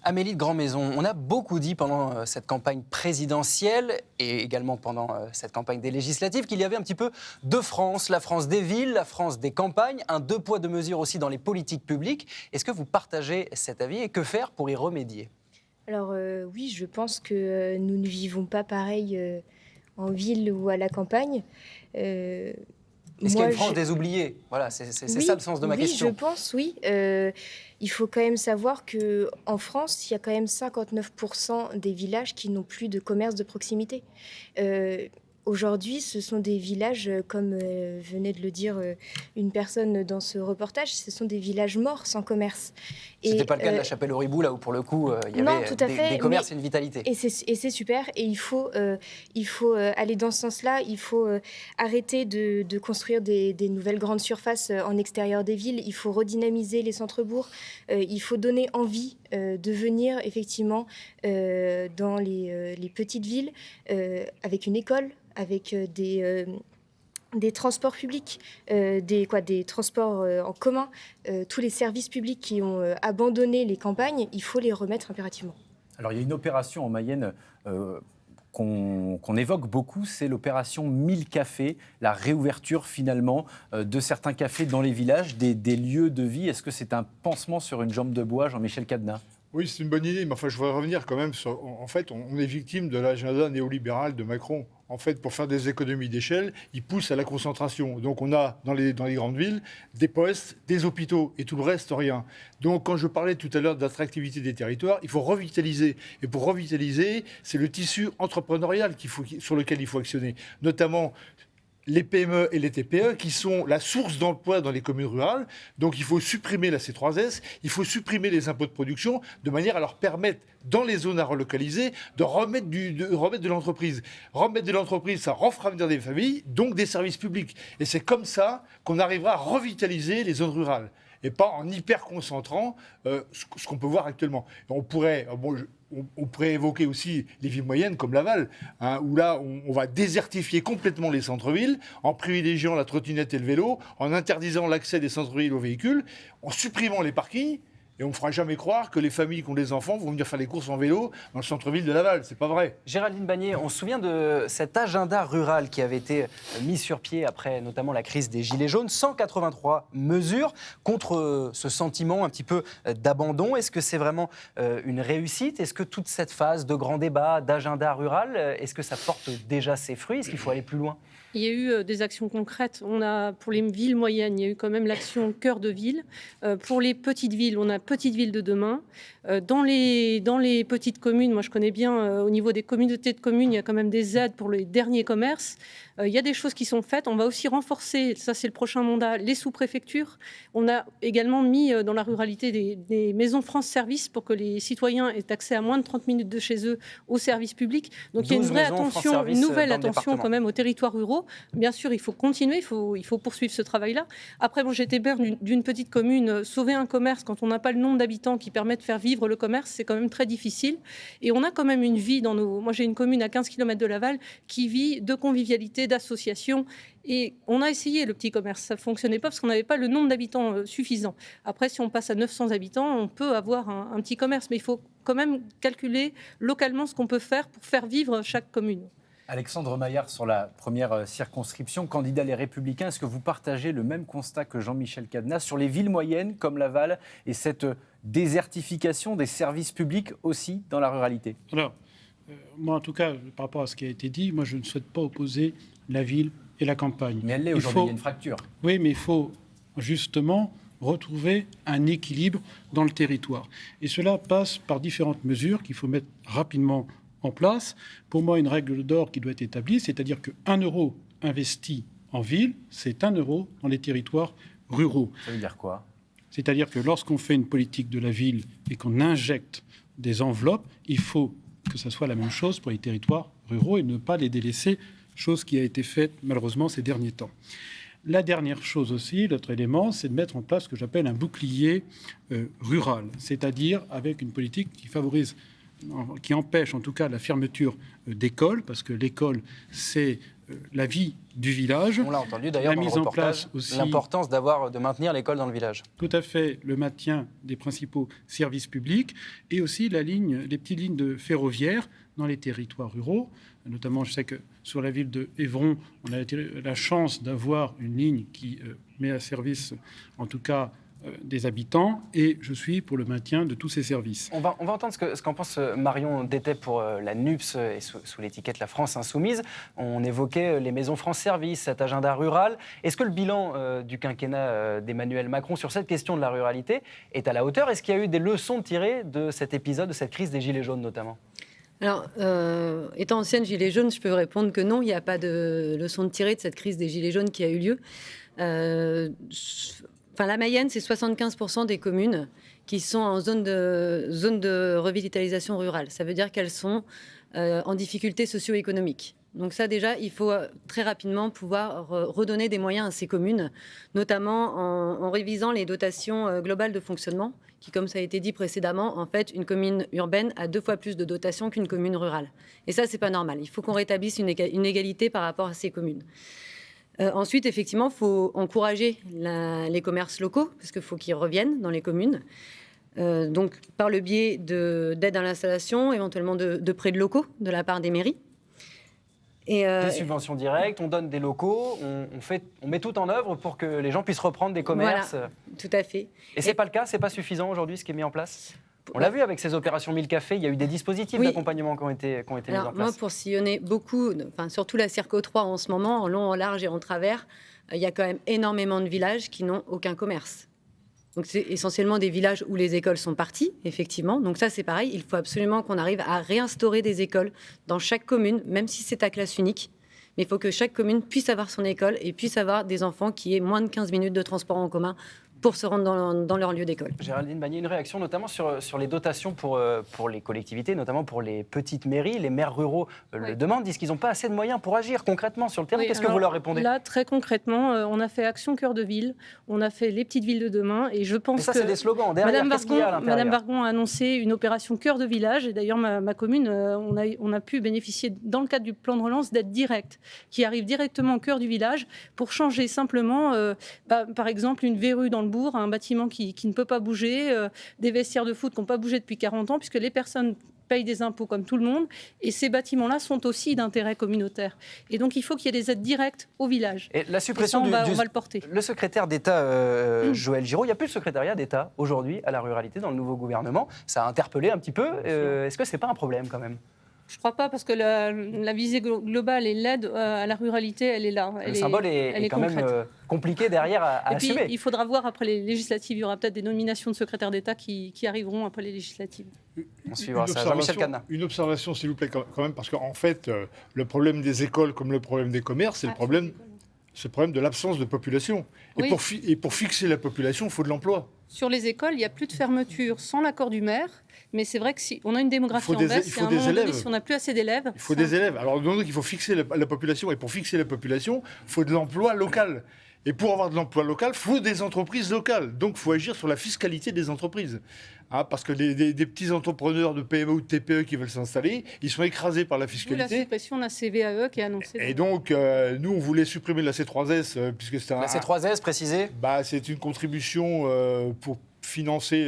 Amélie de Grandmaison, on a beaucoup dit pendant cette campagne présidentielle et également pendant cette campagne des législatives qu'il y avait un petit peu deux France, la France des villes, la France des campagnes, un deux poids deux mesures aussi dans les politiques publiques. Est-ce que vous partagez cet avis et que faire pour y remédier ? Alors oui, je pense que nous ne vivons pas pareil en ville ou à la campagne. Est-ce qu'il y a une France des oubliés ? Voilà, c'est oui, ça le sens de ma question. Oui, je pense, oui. Il faut quand même savoir qu'en France, il y a quand même 59% des villages qui n'ont plus de commerce de proximité. Aujourd'hui, ce sont des villages, comme venait de le dire une personne dans ce reportage, ce sont des villages morts sans commerce. Ce n'était pas le cas de la Chapelle-Auribou, là où pour le coup, il y avait des commerces et une vitalité. Et c'est super, et il faut aller dans ce sens-là, il faut arrêter de construire des nouvelles grandes surfaces en extérieur des villes, il faut redynamiser les centres-bourgs, il faut donner envie de venir effectivement dans les petites villes avec une école, avec des transports publics, des transports en commun, tous les services publics qui ont abandonné les campagnes, il faut les remettre impérativement. Alors il y a une opération en Mayenne qu'on évoque beaucoup, c'est l'opération 1000 cafés, la réouverture finalement de certains cafés dans les villages, des lieux de vie. Est-ce que c'est un pansement sur une jambe de bois, Jean-Michel Cadenat ? Oui, c'est une bonne idée, mais enfin, je voudrais revenir quand même sur... En fait, on est victime de l'agenda néolibéral de Macron. En fait, pour faire des économies d'échelle, il pousse à la concentration. Donc, on a dans les grandes villes des postes, des hôpitaux et tout le reste, rien. Donc, quand je parlais tout à l'heure d'attractivité des territoires, il faut revitaliser. Et pour revitaliser, c'est le tissu entrepreneurial sur lequel il faut actionner. Notamment les PME et les TPE qui sont la source d'emploi dans les communes rurales. Donc il faut supprimer la C3S, il faut supprimer les impôts de production de manière à leur permettre, dans les zones à relocaliser, de remettre de l'entreprise. Remettre de l'entreprise, ça refera venir des familles, donc des services publics. Et c'est comme ça qu'on arrivera à revitaliser les zones rurales et pas en hyper concentrant ce qu'on peut voir actuellement. Et on pourrait évoquer aussi les villes moyennes comme Laval, où là, on va désertifier complètement les centres-villes en privilégiant la trottinette et le vélo, en interdisant l'accès des centres-villes aux véhicules, en supprimant les parkings. Et on ne fera jamais croire que les familles qui ont des enfants vont venir faire les courses en vélo dans le centre-ville de Laval. C'est pas vrai. Géraldine Bagné, on se souvient de cet agenda rural qui avait été mis sur pied après notamment la crise des Gilets jaunes. 183 mesures contre ce sentiment un petit peu d'abandon. Est-ce que c'est vraiment une réussite ? Est-ce que toute cette phase de grand débat, d'agenda rural, est-ce que ça porte déjà ses fruits ? Est-ce qu'il faut aller plus loin ? Il y a eu des actions concrètes. On a, pour les villes moyennes, il y a eu quand même l'action cœur de ville. Pour les petites villes, on a Petite Ville de demain. Dans les petites communes, moi je connais bien, au niveau des communautés de communes, il y a quand même des aides pour les derniers commerces. Il y a des choses qui sont faites. On va aussi renforcer, ça c'est le prochain mandat, les sous-préfectures. On a également mis dans la ruralité des maisons France Service pour que les citoyens aient accès à moins de 30 minutes de chez eux aux services publics. Donc il y a une vraie attention, une nouvelle attention quand même aux territoires ruraux. Bien sûr, il faut continuer, il faut poursuivre ce travail-là. Après, bon, j'étais maire d'une petite commune. Sauver un commerce quand on n'a pas le nombre d'habitants qui permet de faire vivre le commerce, c'est quand même très difficile. Et on a quand même une vie dans nos... Moi, j'ai une commune à 15 km de Laval qui vit de convivialité, d'association. Et on a essayé le petit commerce. Ça ne fonctionnait pas parce qu'on n'avait pas le nombre d'habitants suffisant. Après, si on passe à 900 habitants, on peut avoir un petit commerce. Mais il faut quand même calculer localement ce qu'on peut faire pour faire vivre chaque commune. Alexandre Maillard, sur la première circonscription, candidat Les Républicains, est-ce que vous partagez le même constat que Jean-Michel Cadenat sur les villes moyennes comme Laval et cette désertification des services publics aussi dans la ruralité ? Alors, moi en tout cas, par rapport à ce qui a été dit, moi je ne souhaite pas opposer la ville et la campagne. Mais elle l'est aujourd'hui, il y a une fracture. Oui, mais il faut justement retrouver un équilibre dans le territoire. Et cela passe par différentes mesures qu'il faut mettre rapidement en place. Pour moi, une règle d'or qui doit être établie, c'est-à-dire que 1 euro investi en ville, c'est 1 euro dans les territoires ruraux. Ça veut dire quoi ? C'est-à-dire que lorsqu'on fait une politique de la ville et qu'on injecte des enveloppes, il faut que ça soit la même chose pour les territoires ruraux et ne pas les délaisser, chose qui a été faite malheureusement ces derniers temps. La dernière chose aussi, l'autre élément, c'est de mettre en place ce que j'appelle un bouclier rural, c'est-à-dire avec une politique qui favorise, qui empêche en tout cas la fermeture d'écoles, parce que l'école, c'est la vie du village. On l'a entendu d'ailleurs dans le reportage, l'importance de maintenir l'école dans le village. Tout à fait, le maintien des principaux services publics et aussi les petites lignes de ferroviaire dans les territoires ruraux. Notamment, je sais que sur la ville de Évron, on a la chance d'avoir une ligne qui met à service, en tout cas, des habitants, et je suis pour le maintien de tous ces services. On va entendre ce qu'en pense Marion Détet pour la NUPS et sous l'étiquette La France Insoumise. On évoquait les maisons France Service, cet agenda rural. Est-ce que le bilan du quinquennat d'Emmanuel Macron sur cette question de la ruralité est à la hauteur? Est-ce qu'il y a eu des leçons tirées de cet épisode, de cette crise des Gilets jaunes notamment? Alors, étant ancienne Gilets jaunes, je peux répondre que non, il n'y a pas de leçon de tirer de cette crise des Gilets jaunes qui a eu lieu. La Mayenne, c'est 75% des communes qui sont en zone de revitalisation rurale. Ça veut dire qu'elles sont en difficulté socio-économique. Donc ça, déjà, il faut très rapidement pouvoir redonner des moyens à ces communes, notamment en révisant les dotations globales de fonctionnement, qui, comme ça a été dit précédemment, en fait, une commune urbaine a 2 fois plus de dotations qu'une commune rurale. Et ça, c'est pas normal. Il faut qu'on rétablisse une égalité par rapport à ces communes. Ensuite, effectivement, il faut encourager les commerces locaux, parce qu'il faut qu'ils reviennent dans les communes. Donc, par le biais d'aide à l'installation, éventuellement de prêts de locaux de la part des mairies. Des subventions directes, on donne des locaux, on met tout en œuvre pour que les gens puissent reprendre des commerces. Voilà, tout à fait. Et c'est pas le cas, c'est pas suffisant aujourd'hui ce qui est mis en place? On l'a vu avec ces opérations 1000 cafés, il y a eu des dispositifs d'accompagnement qui ont été mis en place. Moi, pour sillonner beaucoup, surtout la Circo 3 en ce moment, en long, en large et en travers, il y a quand même énormément de villages qui n'ont aucun commerce. Donc c'est essentiellement des villages où les écoles sont parties, effectivement. Donc ça, c'est pareil, il faut absolument qu'on arrive à réinstaurer des écoles dans chaque commune, même si c'est à classe unique. Mais il faut que chaque commune puisse avoir son école et puisse avoir des enfants qui aient moins de 15 minutes de transport en commun pour se rendre dans leur lieu d'école. Géraldine Bagné, une réaction notamment sur les dotations pour les collectivités, notamment pour les petites mairies. Les maires ruraux le demandent, disent qu'ils n'ont pas assez de moyens pour agir concrètement sur le terrain. Qu'est-ce que vous leur répondez? Là, très concrètement, on a fait Action Cœur de Ville, on a fait les petites villes de demain, et je pense que... c'est des slogans. Derrière, Madame Vargon a annoncé une opération Cœur de Village, et d'ailleurs ma commune, on a pu bénéficier dans le cadre du plan de relance d'aides directes, qui arrivent directement au cœur du village pour changer simplement, par exemple, une verrue dans le bourg, un bâtiment qui ne peut pas bouger, des vestiaires de foot qui n'ont pas bougé depuis 40 ans, puisque les personnes payent des impôts comme tout le monde, et ces bâtiments-là sont aussi d'intérêt communautaire. Et donc il faut qu'il y ait des aides directes au village. Et la suppression on va le porter. Le secrétaire d'État, Joël Giraud, il n'y a plus de secrétariat d'État aujourd'hui à la ruralité dans le nouveau gouvernement. Ça a interpellé un petit peu. Est-ce que ce n'est pas un problème quand même? Je ne crois pas, parce que la visée globale et l'aide à la ruralité, elle est là. Le symbole est quand même compliqué derrière à assumer. Et puis, il faudra voir après les législatives. Il y aura peut-être des nominations de secrétaires d'État qui arriveront après les législatives. On suivra ça. Jean-Michel Cadena. Une observation, s'il vous plaît, quand même, parce qu'en fait, le problème des écoles comme le problème des commerces, c'est le problème de l'absence de population. Et pour fixer la population, il faut de l'emploi. Sur les écoles, il n'y a plus de fermeture sans l'accord du maire. Mais c'est vrai que si on a une démographie en baisse, il faut des élèves. Si on n'a plus assez d'élèves... Il faut des élèves. Alors donc il faut fixer la population. Et pour fixer la population, il faut de l'emploi local. Et pour avoir de l'emploi local, il faut des entreprises locales. Donc il faut agir sur la fiscalité des entreprises. Parce que des petits entrepreneurs de PME ou de TPE qui veulent s'installer, ils sont écrasés par la fiscalité. La suppression de la CVAE qui est annoncée. Et donc, nous, on voulait supprimer la C3S, puisque c'était La C3S, précisé c'est une contribution pour financer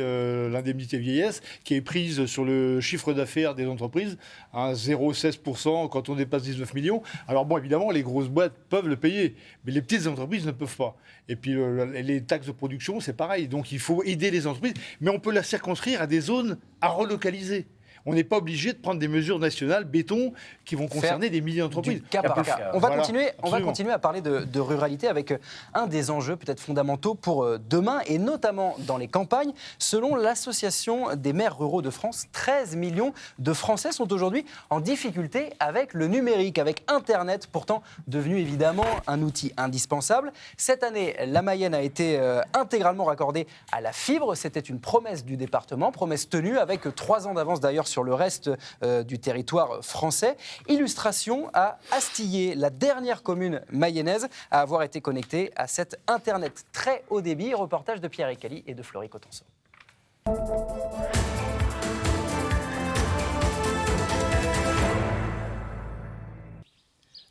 l'indemnité vieillesse qui est prise sur le chiffre d'affaires des entreprises à 0,16% quand on dépasse 19 millions. Alors bon, évidemment, les grosses boîtes peuvent le payer, mais les petites entreprises ne peuvent pas. Et puis les taxes de production, c'est pareil. Donc il faut aider les entreprises, mais on peut la circonscrire à des zones à relocaliser. On n'est pas obligé de prendre des mesures nationales béton qui vont concerner des milliers d'entreprises. Cas par cas. On va continuer à parler de ruralité avec un des enjeux peut-être fondamentaux pour demain et notamment dans les campagnes. Selon l'Association des maires ruraux de France, 13 millions de Français sont aujourd'hui en difficulté avec le numérique, avec Internet, pourtant devenu évidemment un outil indispensable. Cette année, la Mayenne a été intégralement raccordée à la fibre. C'était une promesse du département, promesse tenue avec 3 ans d'avance d'ailleurs sur le reste du territoire français. Illustration à Astillé, la dernière commune mayonnaise à avoir été connectée à cet Internet très haut débit. Reportage de Pierre Ecali et de Florie Cotenson.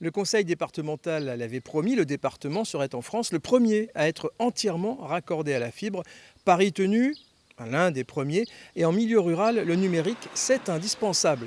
Le conseil départemental l'avait promis, le département serait en France le premier à être entièrement raccordé à la fibre. Paris tenu, l'un des premiers, et en milieu rural, le numérique, c'est indispensable.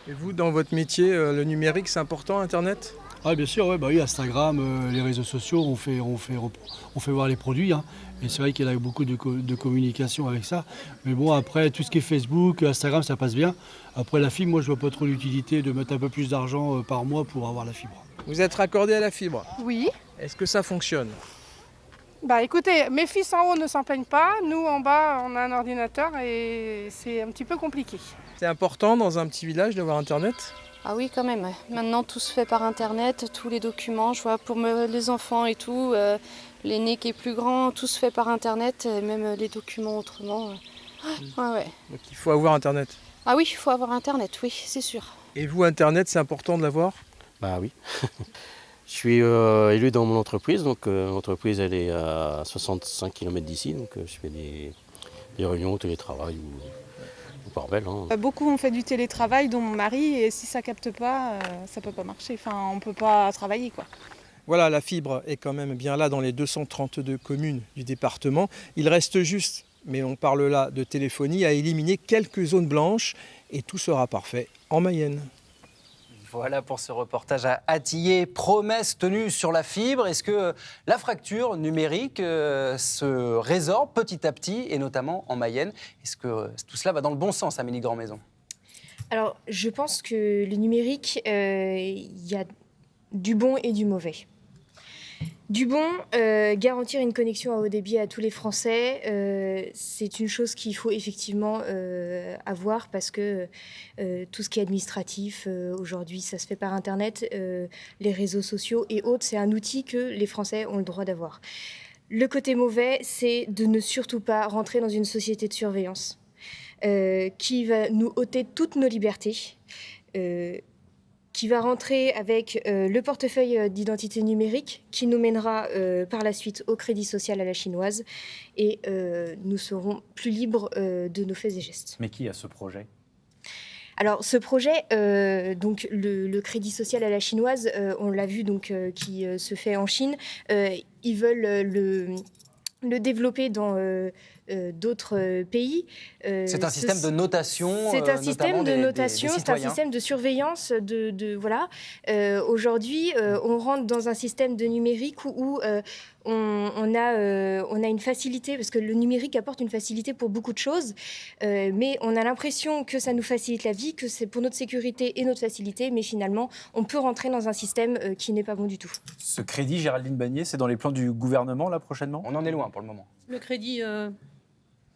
Et vous, dans votre métier, le numérique, c'est important, Internet ? Ah, bien sûr, ouais, oui, Instagram, les réseaux sociaux, on fait voir les produits. Hein. Et c'est vrai qu'il y a beaucoup de communication avec ça. Mais bon, après, tout ce qui est Facebook, Instagram, ça passe bien. Après, la fibre, moi, je vois pas trop l'utilité de mettre un peu plus d'argent par mois pour avoir la fibre. Vous êtes raccordé à la fibre ? Oui. Est-ce que ça fonctionne ? Bah écoutez, mes fils en haut ne s'en plaignent pas. Nous, en bas, on a un ordinateur et c'est un petit peu compliqué. C'est important dans un petit village d'avoir Internet ? Ah oui, quand même. Maintenant, tout se fait par Internet, tous les documents, je vois, pour les enfants et tout, l'aîné qui est plus grand, tout se fait par Internet, même les documents autrement. Ouais. Donc il faut avoir Internet. Ah oui, il faut avoir Internet, oui, c'est sûr. Et vous, Internet, c'est important de l'avoir ? Bah oui. Je suis élu dans mon entreprise, donc l'entreprise elle est à 65 km d'ici, donc je fais des réunions au télétravail ou par mail. Hein. Beaucoup ont fait du télétravail, dont mon mari, et si ça capte pas, ça peut pas marcher. Enfin, on peut pas travailler, quoi. Voilà, la fibre est quand même bien là dans les 232 communes du département. Il reste juste, mais on parle là de téléphonie, à éliminer quelques zones blanches et tout sera parfait en Mayenne. Voilà pour ce reportage à Attillé. Promesse tenue sur la fibre. Est-ce que la fracture numérique se résorbe petit à petit, et notamment en Mayenne ? Est-ce que tout cela va dans le bon sens, Amélie Grandmaison ? Alors, je pense que le numérique, il y a du bon et du mauvais. Du bon, garantir une connexion à haut débit à tous les Français, c'est une chose qu'il faut effectivement avoir parce que tout ce qui est administratif, aujourd'hui, ça se fait par Internet, les réseaux sociaux et autres, c'est un outil que les Français ont le droit d'avoir. Le côté mauvais, c'est de ne surtout pas rentrer dans une société de surveillance qui va nous ôter toutes nos libertés, qui va rentrer avec le portefeuille d'identité numérique, qui nous mènera par la suite au crédit social à la chinoise, et nous serons plus libres de nos faits et gestes. Mais qui a ce projet ? Alors, ce projet, donc le crédit social à la chinoise, on l'a vu, donc, qui se fait en Chine. Ils veulent le développer dans d'autres pays. C'est un système de notation. C'est un système de notation, des c'est un système de surveillance. Voilà. Aujourd'hui, on rentre dans un système de numérique où on a une facilité, parce que le numérique apporte une facilité pour beaucoup de choses, mais on a l'impression que ça nous facilite la vie, que c'est pour notre sécurité et notre facilité, mais finalement, on peut rentrer dans un système qui n'est pas bon du tout. Ce crédit, Géraldine Bagné, c'est dans les plans du gouvernement, là, prochainement ? On en est loin pour le moment. Le crédit...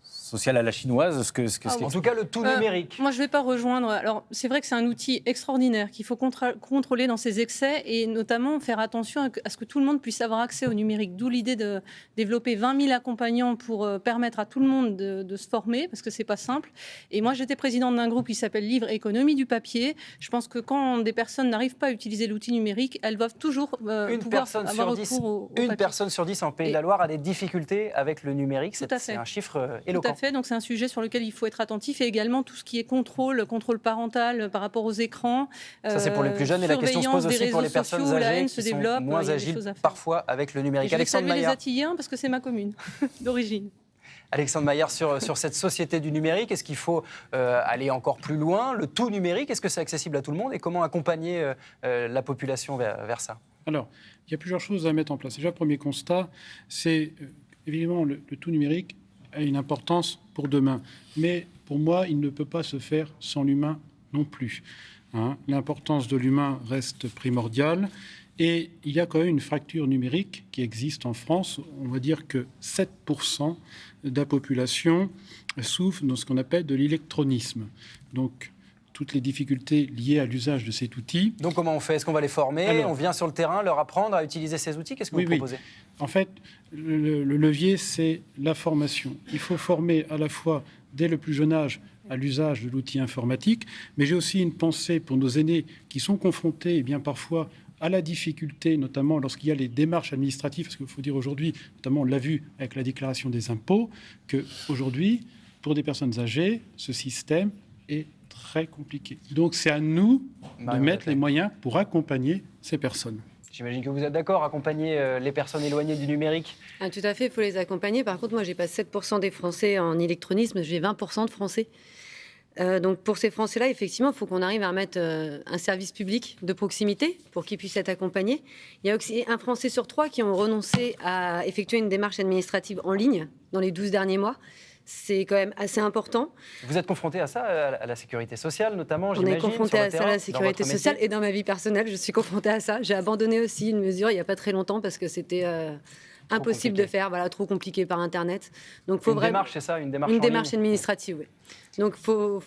social à la chinoise, en tout cas le tout numérique. Moi, je ne vais pas rejoindre. Alors, c'est vrai que c'est un outil extraordinaire qu'il faut contrôler dans ses excès et notamment faire attention à ce que tout le monde puisse avoir accès au numérique. D'où l'idée de développer 20 000 accompagnants pour permettre à tout le monde de se former, parce que c'est pas simple. Et moi, j'étais présidente d'un groupe qui s'appelle Livre Économie du papier. Je pense que quand des personnes n'arrivent pas à utiliser l'outil numérique, elles doivent toujours pouvoir avoir recours au papier. Une personne sur 10 en Pays de la Loire a des difficultés avec le numérique. C'est un chiffre éloquent. Tout à fait, donc c'est un sujet sur lequel il faut être attentif, et également tout ce qui est contrôle parental par rapport aux écrans. Ça, c'est pour les plus jeunes, et la question se pose aussi pour les personnes âgées qui sont moins agiles parfois avec le numérique. Je vais saluer les Attiliens parce que c'est ma commune d'origine. Alexandre Maillard, sur cette société du numérique, est-ce qu'il faut aller encore plus loin ? Le tout numérique, est-ce que c'est accessible à tout le monde ? Et comment accompagner la population vers ça ? Alors, il y a plusieurs choses à mettre en place. Déjà, le premier constat, c'est évidemment le tout numérique a une importance pour demain. Mais pour moi, il ne peut pas se faire sans l'humain non plus. L'importance de l'humain reste primordiale. Et il y a quand même une fracture numérique qui existe en France. On va dire que 7% de la population souffre de ce qu'on appelle de l'électronisme. Donc, toutes les difficultés liées à l'usage de cet outil. Donc, comment on fait ? Est-ce qu'on va les former ? On vient sur le terrain leur apprendre à utiliser ces outils ? Qu'est-ce que vous proposez ? En fait, le levier, c'est la formation. Il faut former à la fois, dès le plus jeune âge, à l'usage de l'outil informatique, mais j'ai aussi une pensée pour nos aînés qui sont confrontés, bien parfois, à la difficulté, notamment lorsqu'il y a les démarches administratives, parce qu'il faut dire aujourd'hui, notamment on l'a vu avec la déclaration des impôts, qu'aujourd'hui, pour des personnes âgées, ce système est très compliqué. Donc c'est à nous de mettre les moyens pour accompagner ces personnes. J'imagine que vous êtes d'accord, accompagner les personnes éloignées du numérique. Tout à fait, il faut les accompagner. Par contre, moi, j'ai pas 7% des Français en électronisme, j'ai 20% de Français. Donc pour ces Français-là, effectivement, il faut qu'on arrive à mettre un service public de proximité pour qu'ils puissent être accompagnés. Il y a aussi un Français sur 3 qui ont renoncé à effectuer une démarche administrative en ligne dans les 12 derniers mois. C'est quand même assez important. Vous êtes confronté à ça, à la sécurité sociale notamment, On j'imagine, est confronté à ça, à la sur sécurité votre sociale. métier. Et dans ma vie personnelle, je suis confrontée à ça. J'ai abandonné aussi une mesure il n'y a pas très longtemps parce que c'était impossible de faire, trop compliqué par Internet. Donc, faut démarche, c'est ça, une démarche Une en démarche ligne. administrative, oui. Donc, faut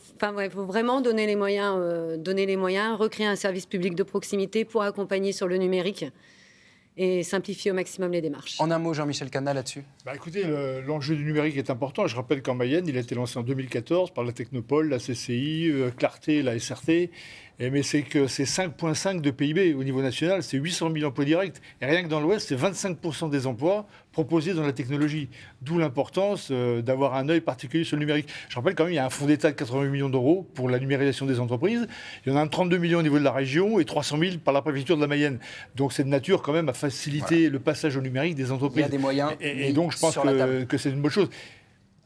vraiment donner les moyens, recréer un service public de proximité pour accompagner sur le numérique et simplifier au maximum les démarches. En un mot, Jean-Michel Canna, là-dessus. Écoutez, l'enjeu du numérique est important. Je rappelle qu'en Mayenne, il a été lancé en 2014 par la Technopole, la CCI, Clarté, la SRT. Mais c'est que c'est 5,5 de PIB au niveau national, c'est 800 000 emplois directs. Et rien que dans l'Ouest, c'est 25% des emplois proposés dans la technologie. D'où l'importance d'avoir un œil particulier sur le numérique. Je rappelle quand même, il y a un fonds d'État de 80 millions d'euros pour la numérisation des entreprises. Il y en a un 32 millions au niveau de la région et 300 000 par la préfecture de la Mayenne. Donc c'est de nature quand même à faciliter le passage au numérique des entreprises. Il y a des moyens. Et donc je pense que c'est une bonne chose.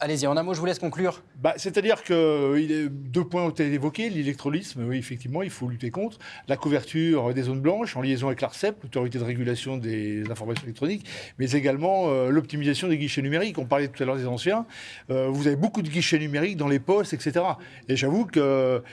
Allez-y, en un mot, je vous laisse conclure. C'est-à-dire que 2 points ont été évoqués. L'électrolytisme, oui, effectivement, il faut lutter contre. La couverture des zones blanches en liaison avec l'ARCEP, l'autorité de régulation des informations électroniques, mais également l'optimisation des guichets numériques. On parlait tout à l'heure des anciens. Vous avez beaucoup de guichets numériques dans les postes, etc. Et j'avoue qu'il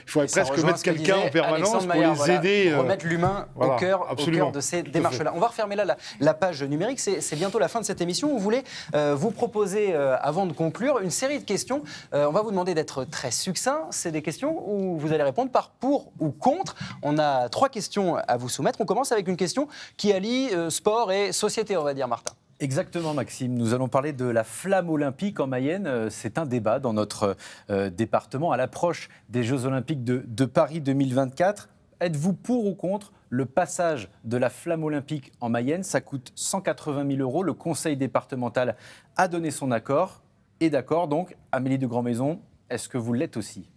faudrait presque mettre quelqu'un en permanence pour les aider. Remettre l'humain au cœur de ces démarches-là. On va refermer là la page numérique. C'est bientôt la fin de cette émission. Vous voulez vous proposer, avant de conclure, une série de questions. On va vous demander d'être très succinct. C'est des questions où vous allez répondre par pour ou contre. On a 3 questions à vous soumettre. On commence avec une question qui allie sport et société, on va dire, Martin. Exactement, Maxime. Nous allons parler de la flamme olympique en Mayenne. C'est un débat dans notre département à l'approche des Jeux olympiques de Paris 2024. Êtes-vous pour ou contre le passage de la flamme olympique en Mayenne? Ça coûte 180 000 €. Le conseil départemental a donné son accord. Et d'accord, donc, Amélie de Grandmaison, est-ce que vous l'êtes aussi?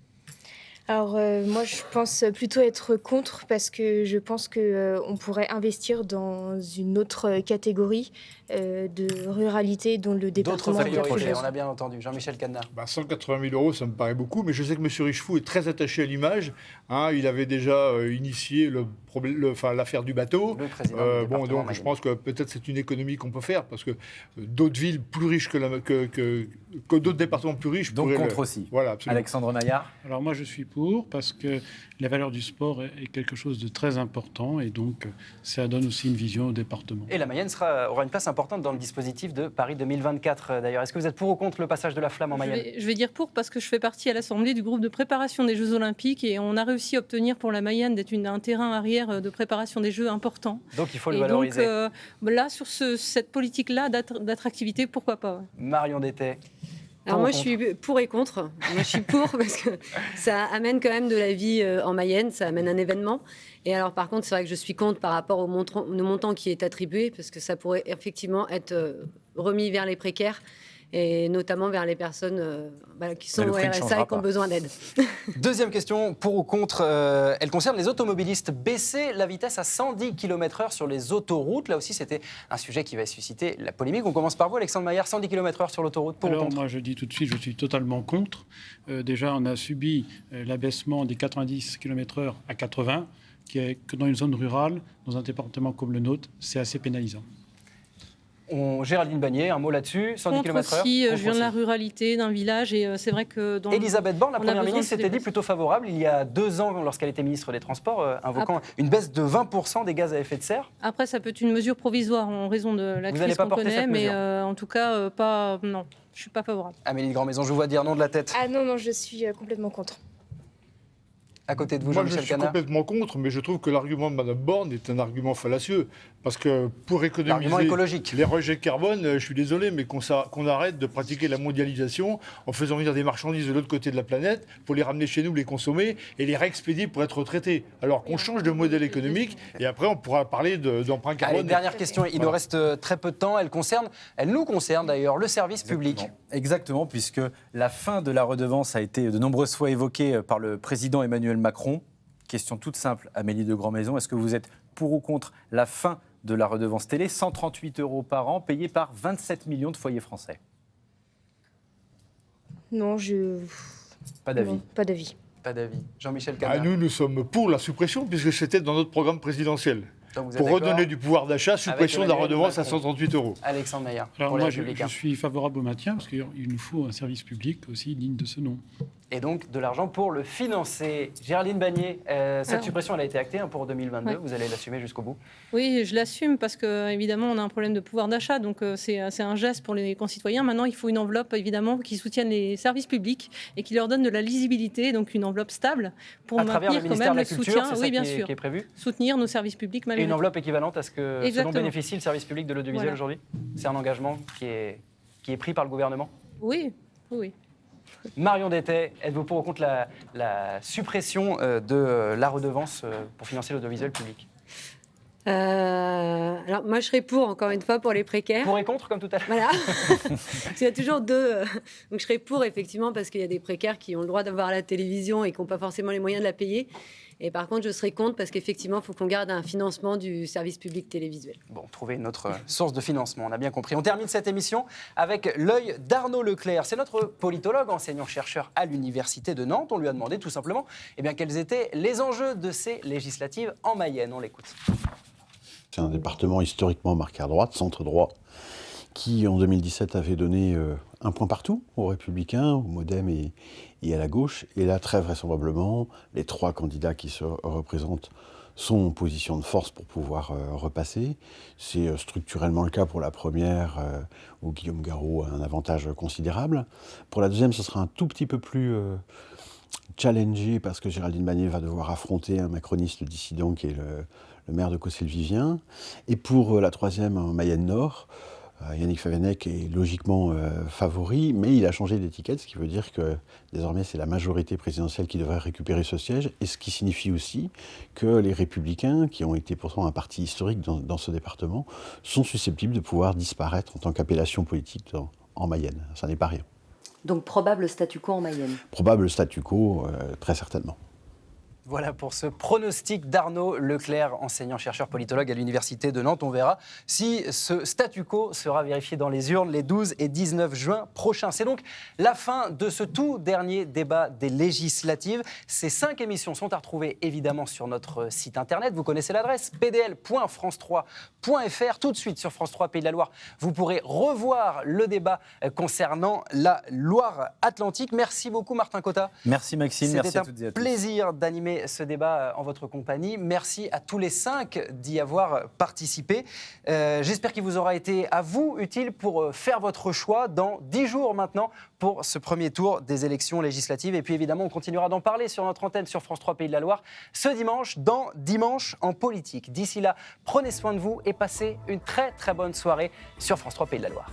Alors moi je pense plutôt être contre parce que je pense qu'on pourrait investir dans une autre catégorie de ruralité dont le département D'autres priorités, on a bien entendu. Jean-Michel Canna. 180 000 €, ça me paraît beaucoup, mais je sais que M. Richefou est très attaché à l'image. Il avait déjà initié l'affaire du bateau. Le président donc je pense que peut-être c'est une économie qu'on peut faire parce que d'autres villes plus riches que d'autres départements plus riches. Donc contre aussi. Voilà, absolument. Alexandre Maillard. Alors moi je suis pour parce que la valeur du sport est quelque chose de très important et donc ça donne aussi une vision au département. Et la Mayenne aura une place importante dans le dispositif de Paris 2024 d'ailleurs. Est-ce que vous êtes pour ou contre le passage de la flamme en Mayenne? Je vais dire pour parce que je fais partie à l'Assemblée du groupe de préparation des Jeux Olympiques et on a réussi à obtenir pour la Mayenne d'être un terrain arrière de préparation des Jeux important. Donc il faut le valoriser. Donc là, sur cette politique-là d'attractivité, pourquoi pas? Marion Dété. Alors moi, je suis pour et contre. Moi, je suis pour parce que ça amène quand même de la vie en Mayenne, ça amène un événement. Et alors, par contre, c'est vrai que je suis contre par rapport au montant qui est attribué parce que ça pourrait effectivement être remis vers les précaires et notamment vers les personnes qui sont au RSA et qui ont besoin d'aide. Deuxième question, pour ou contre, elle concerne les automobilistes. Baisser la vitesse à 110 km/h sur les autoroutes, là aussi c'était un sujet qui va susciter la polémique. On commence par vous, Alexandre Maillard, 110 km/h sur l'autoroute, pour ou contre? Moi je dis tout de suite, je suis totalement contre. Déjà on a subi l'abaissement des 90 km/h à 80, qui est que dans une zone rurale, dans un département comme le nôtre, c'est assez pénalisant. Géraldine Bagné, un mot là-dessus, 110 km/h. Aussi, je viens de la ruralité, d'un village, et c'est vrai que... Elisabeth Borne, la Première ministre, s'était dit plutôt favorable il y a 2 ans, lorsqu'elle était ministre des Transports, invoquant une baisse de 20% des gaz à effet de serre. Après, ça peut être une mesure provisoire en raison de la crise qu'on connaît, mais en tout cas, non, je ne suis pas favorable. Amélie de Grandmaison, je vous vois dire non de la tête. Ah non, je suis complètement contre. À côté de vous, Moi, Jean-Michel je suis Canard. complètement contre, mais je trouve que l'argument de Mme Borne est un argument fallacieux. Parce que pour économiser les rejets de carbone, je suis désolé, mais qu'on arrête de pratiquer la mondialisation en faisant venir des marchandises de l'autre côté de la planète pour les ramener chez nous, les consommer et les réexpédier pour être traités. Alors qu'on change de modèle économique et après on pourra parler d'emprunt carbone. Allez, dernière question, il nous reste très peu de temps. Elle nous concerne d'ailleurs, le service public. Exactement, puisque la fin de la redevance a été de nombreuses fois évoquée par le président Emmanuel Macron. Question toute simple, Amélie de Grandmaison, est-ce que vous êtes pour ou contre la fin de la redevance télé, 138 € par an, payée par 27 millions de foyers français? Non, Pas d'avis. Non, pas d'avis. Pas d'avis. Jean-Michel Canard. Nous sommes pour la suppression puisque c'était dans notre programme présidentiel. Donc vous êtes pour d'accord redonner du pouvoir d'achat, suppression de la redevance à 138 €. Alexandre Maillard. Alors pour moi, les je Républicains. suis favorable au maintien parce qu'il nous faut un service public aussi digne de ce nom. Et donc de l'argent pour le financer. Géraldine Bagné, cette suppression elle a été actée pour 2022. Ouais. Vous allez l'assumer jusqu'au bout? Oui, je l'assume parce que évidemment on a un problème de pouvoir d'achat, donc c'est un geste pour les concitoyens. Maintenant, il faut une enveloppe évidemment qui soutienne les services publics et qui leur donne de la lisibilité, donc une enveloppe stable pour à travers le maintenir quand ministère même de la le Culture, soutien. c'est Oui, ça bien qui est, sûr. qui est prévu. Soutenir nos services publics malgré Et une tout. enveloppe équivalente à ce dont Exactement. bénéficie le service public de l'audiovisuel Voilà. aujourd'hui? C'est un engagement qui est pris par le gouvernement? Oui, oui. Marion Detey, êtes-vous pour ou contre la suppression de la redevance pour financer l'audiovisuel public? Alors moi je serais pour, encore une fois, pour les précaires. Pour et contre comme tout à l'heure. Voilà. Parce qu'il y a toujours deux. Donc je serais pour effectivement parce qu'il y a des précaires qui ont le droit d'avoir la télévision et qui n'ont pas forcément les moyens de la payer. Et par contre je serais contre parce qu'effectivement il faut qu'on garde un financement du service public télévisuel. Bon, trouver une autre source de financement, on a bien compris. On termine cette émission avec l'œil d'Arnaud Leclerc. C'est notre politologue, enseignant-chercheur à l'Université de Nantes. On lui a demandé tout simplement quels étaient les enjeux de ces législatives en Mayenne. On l'écoute. C'est un département historiquement marqué à droite, centre droit, qui en 2017 avait donné un point partout aux Républicains, au Modem et à la gauche. Et là, très vraisemblablement, les trois candidats qui se représentent sont en position de force pour pouvoir repasser. C'est structurellement le cas pour la première, où Guillaume Garot a un avantage considérable. Pour la deuxième, ce sera un tout petit peu plus challengé parce que Géraldine Bagné va devoir affronter un macroniste dissident qui est le maire de Cossé-le-Vivien. Et pour la troisième, en Mayenne-Nord, Yannick Favennec est logiquement favori, mais il a changé d'étiquette, ce qui veut dire que désormais c'est la majorité présidentielle qui devrait récupérer ce siège, et ce qui signifie aussi que les Républicains, qui ont été pourtant un parti historique dans ce département, sont susceptibles de pouvoir disparaître en tant qu'appellation politique en Mayenne. Ça n'est pas rien. Donc probable statu quo en Mayenne. Probable statu quo, très certainement. Voilà pour ce pronostic d'Arnaud Leclerc, enseignant-chercheur politologue à l'Université de Nantes. On verra si ce statu quo sera vérifié dans les urnes les 12 et 19 juin prochains. C'est donc la fin de ce tout dernier débat des législatives. Ces 5 émissions sont à retrouver évidemment sur notre site internet. Vous connaissez l'adresse pdl.france3.fr. Tout de suite sur France 3 Pays de la Loire, vous pourrez revoir le débat concernant la Loire-Atlantique. Merci beaucoup Martin Cotta. Merci Maxime, merci à toutes et à tous. C'était un plaisir d'animer ce débat en votre compagnie. Merci à tous les 5 d'y avoir participé. J'espère qu'il vous aura été à vous utile pour faire votre choix dans 10 jours maintenant pour ce premier tour des élections législatives. Et puis évidemment, on continuera d'en parler sur notre antenne sur France 3 Pays de la Loire ce dimanche dans Dimanche en politique. D'ici là, prenez soin de vous et passez une très très bonne soirée sur France 3 Pays de la Loire.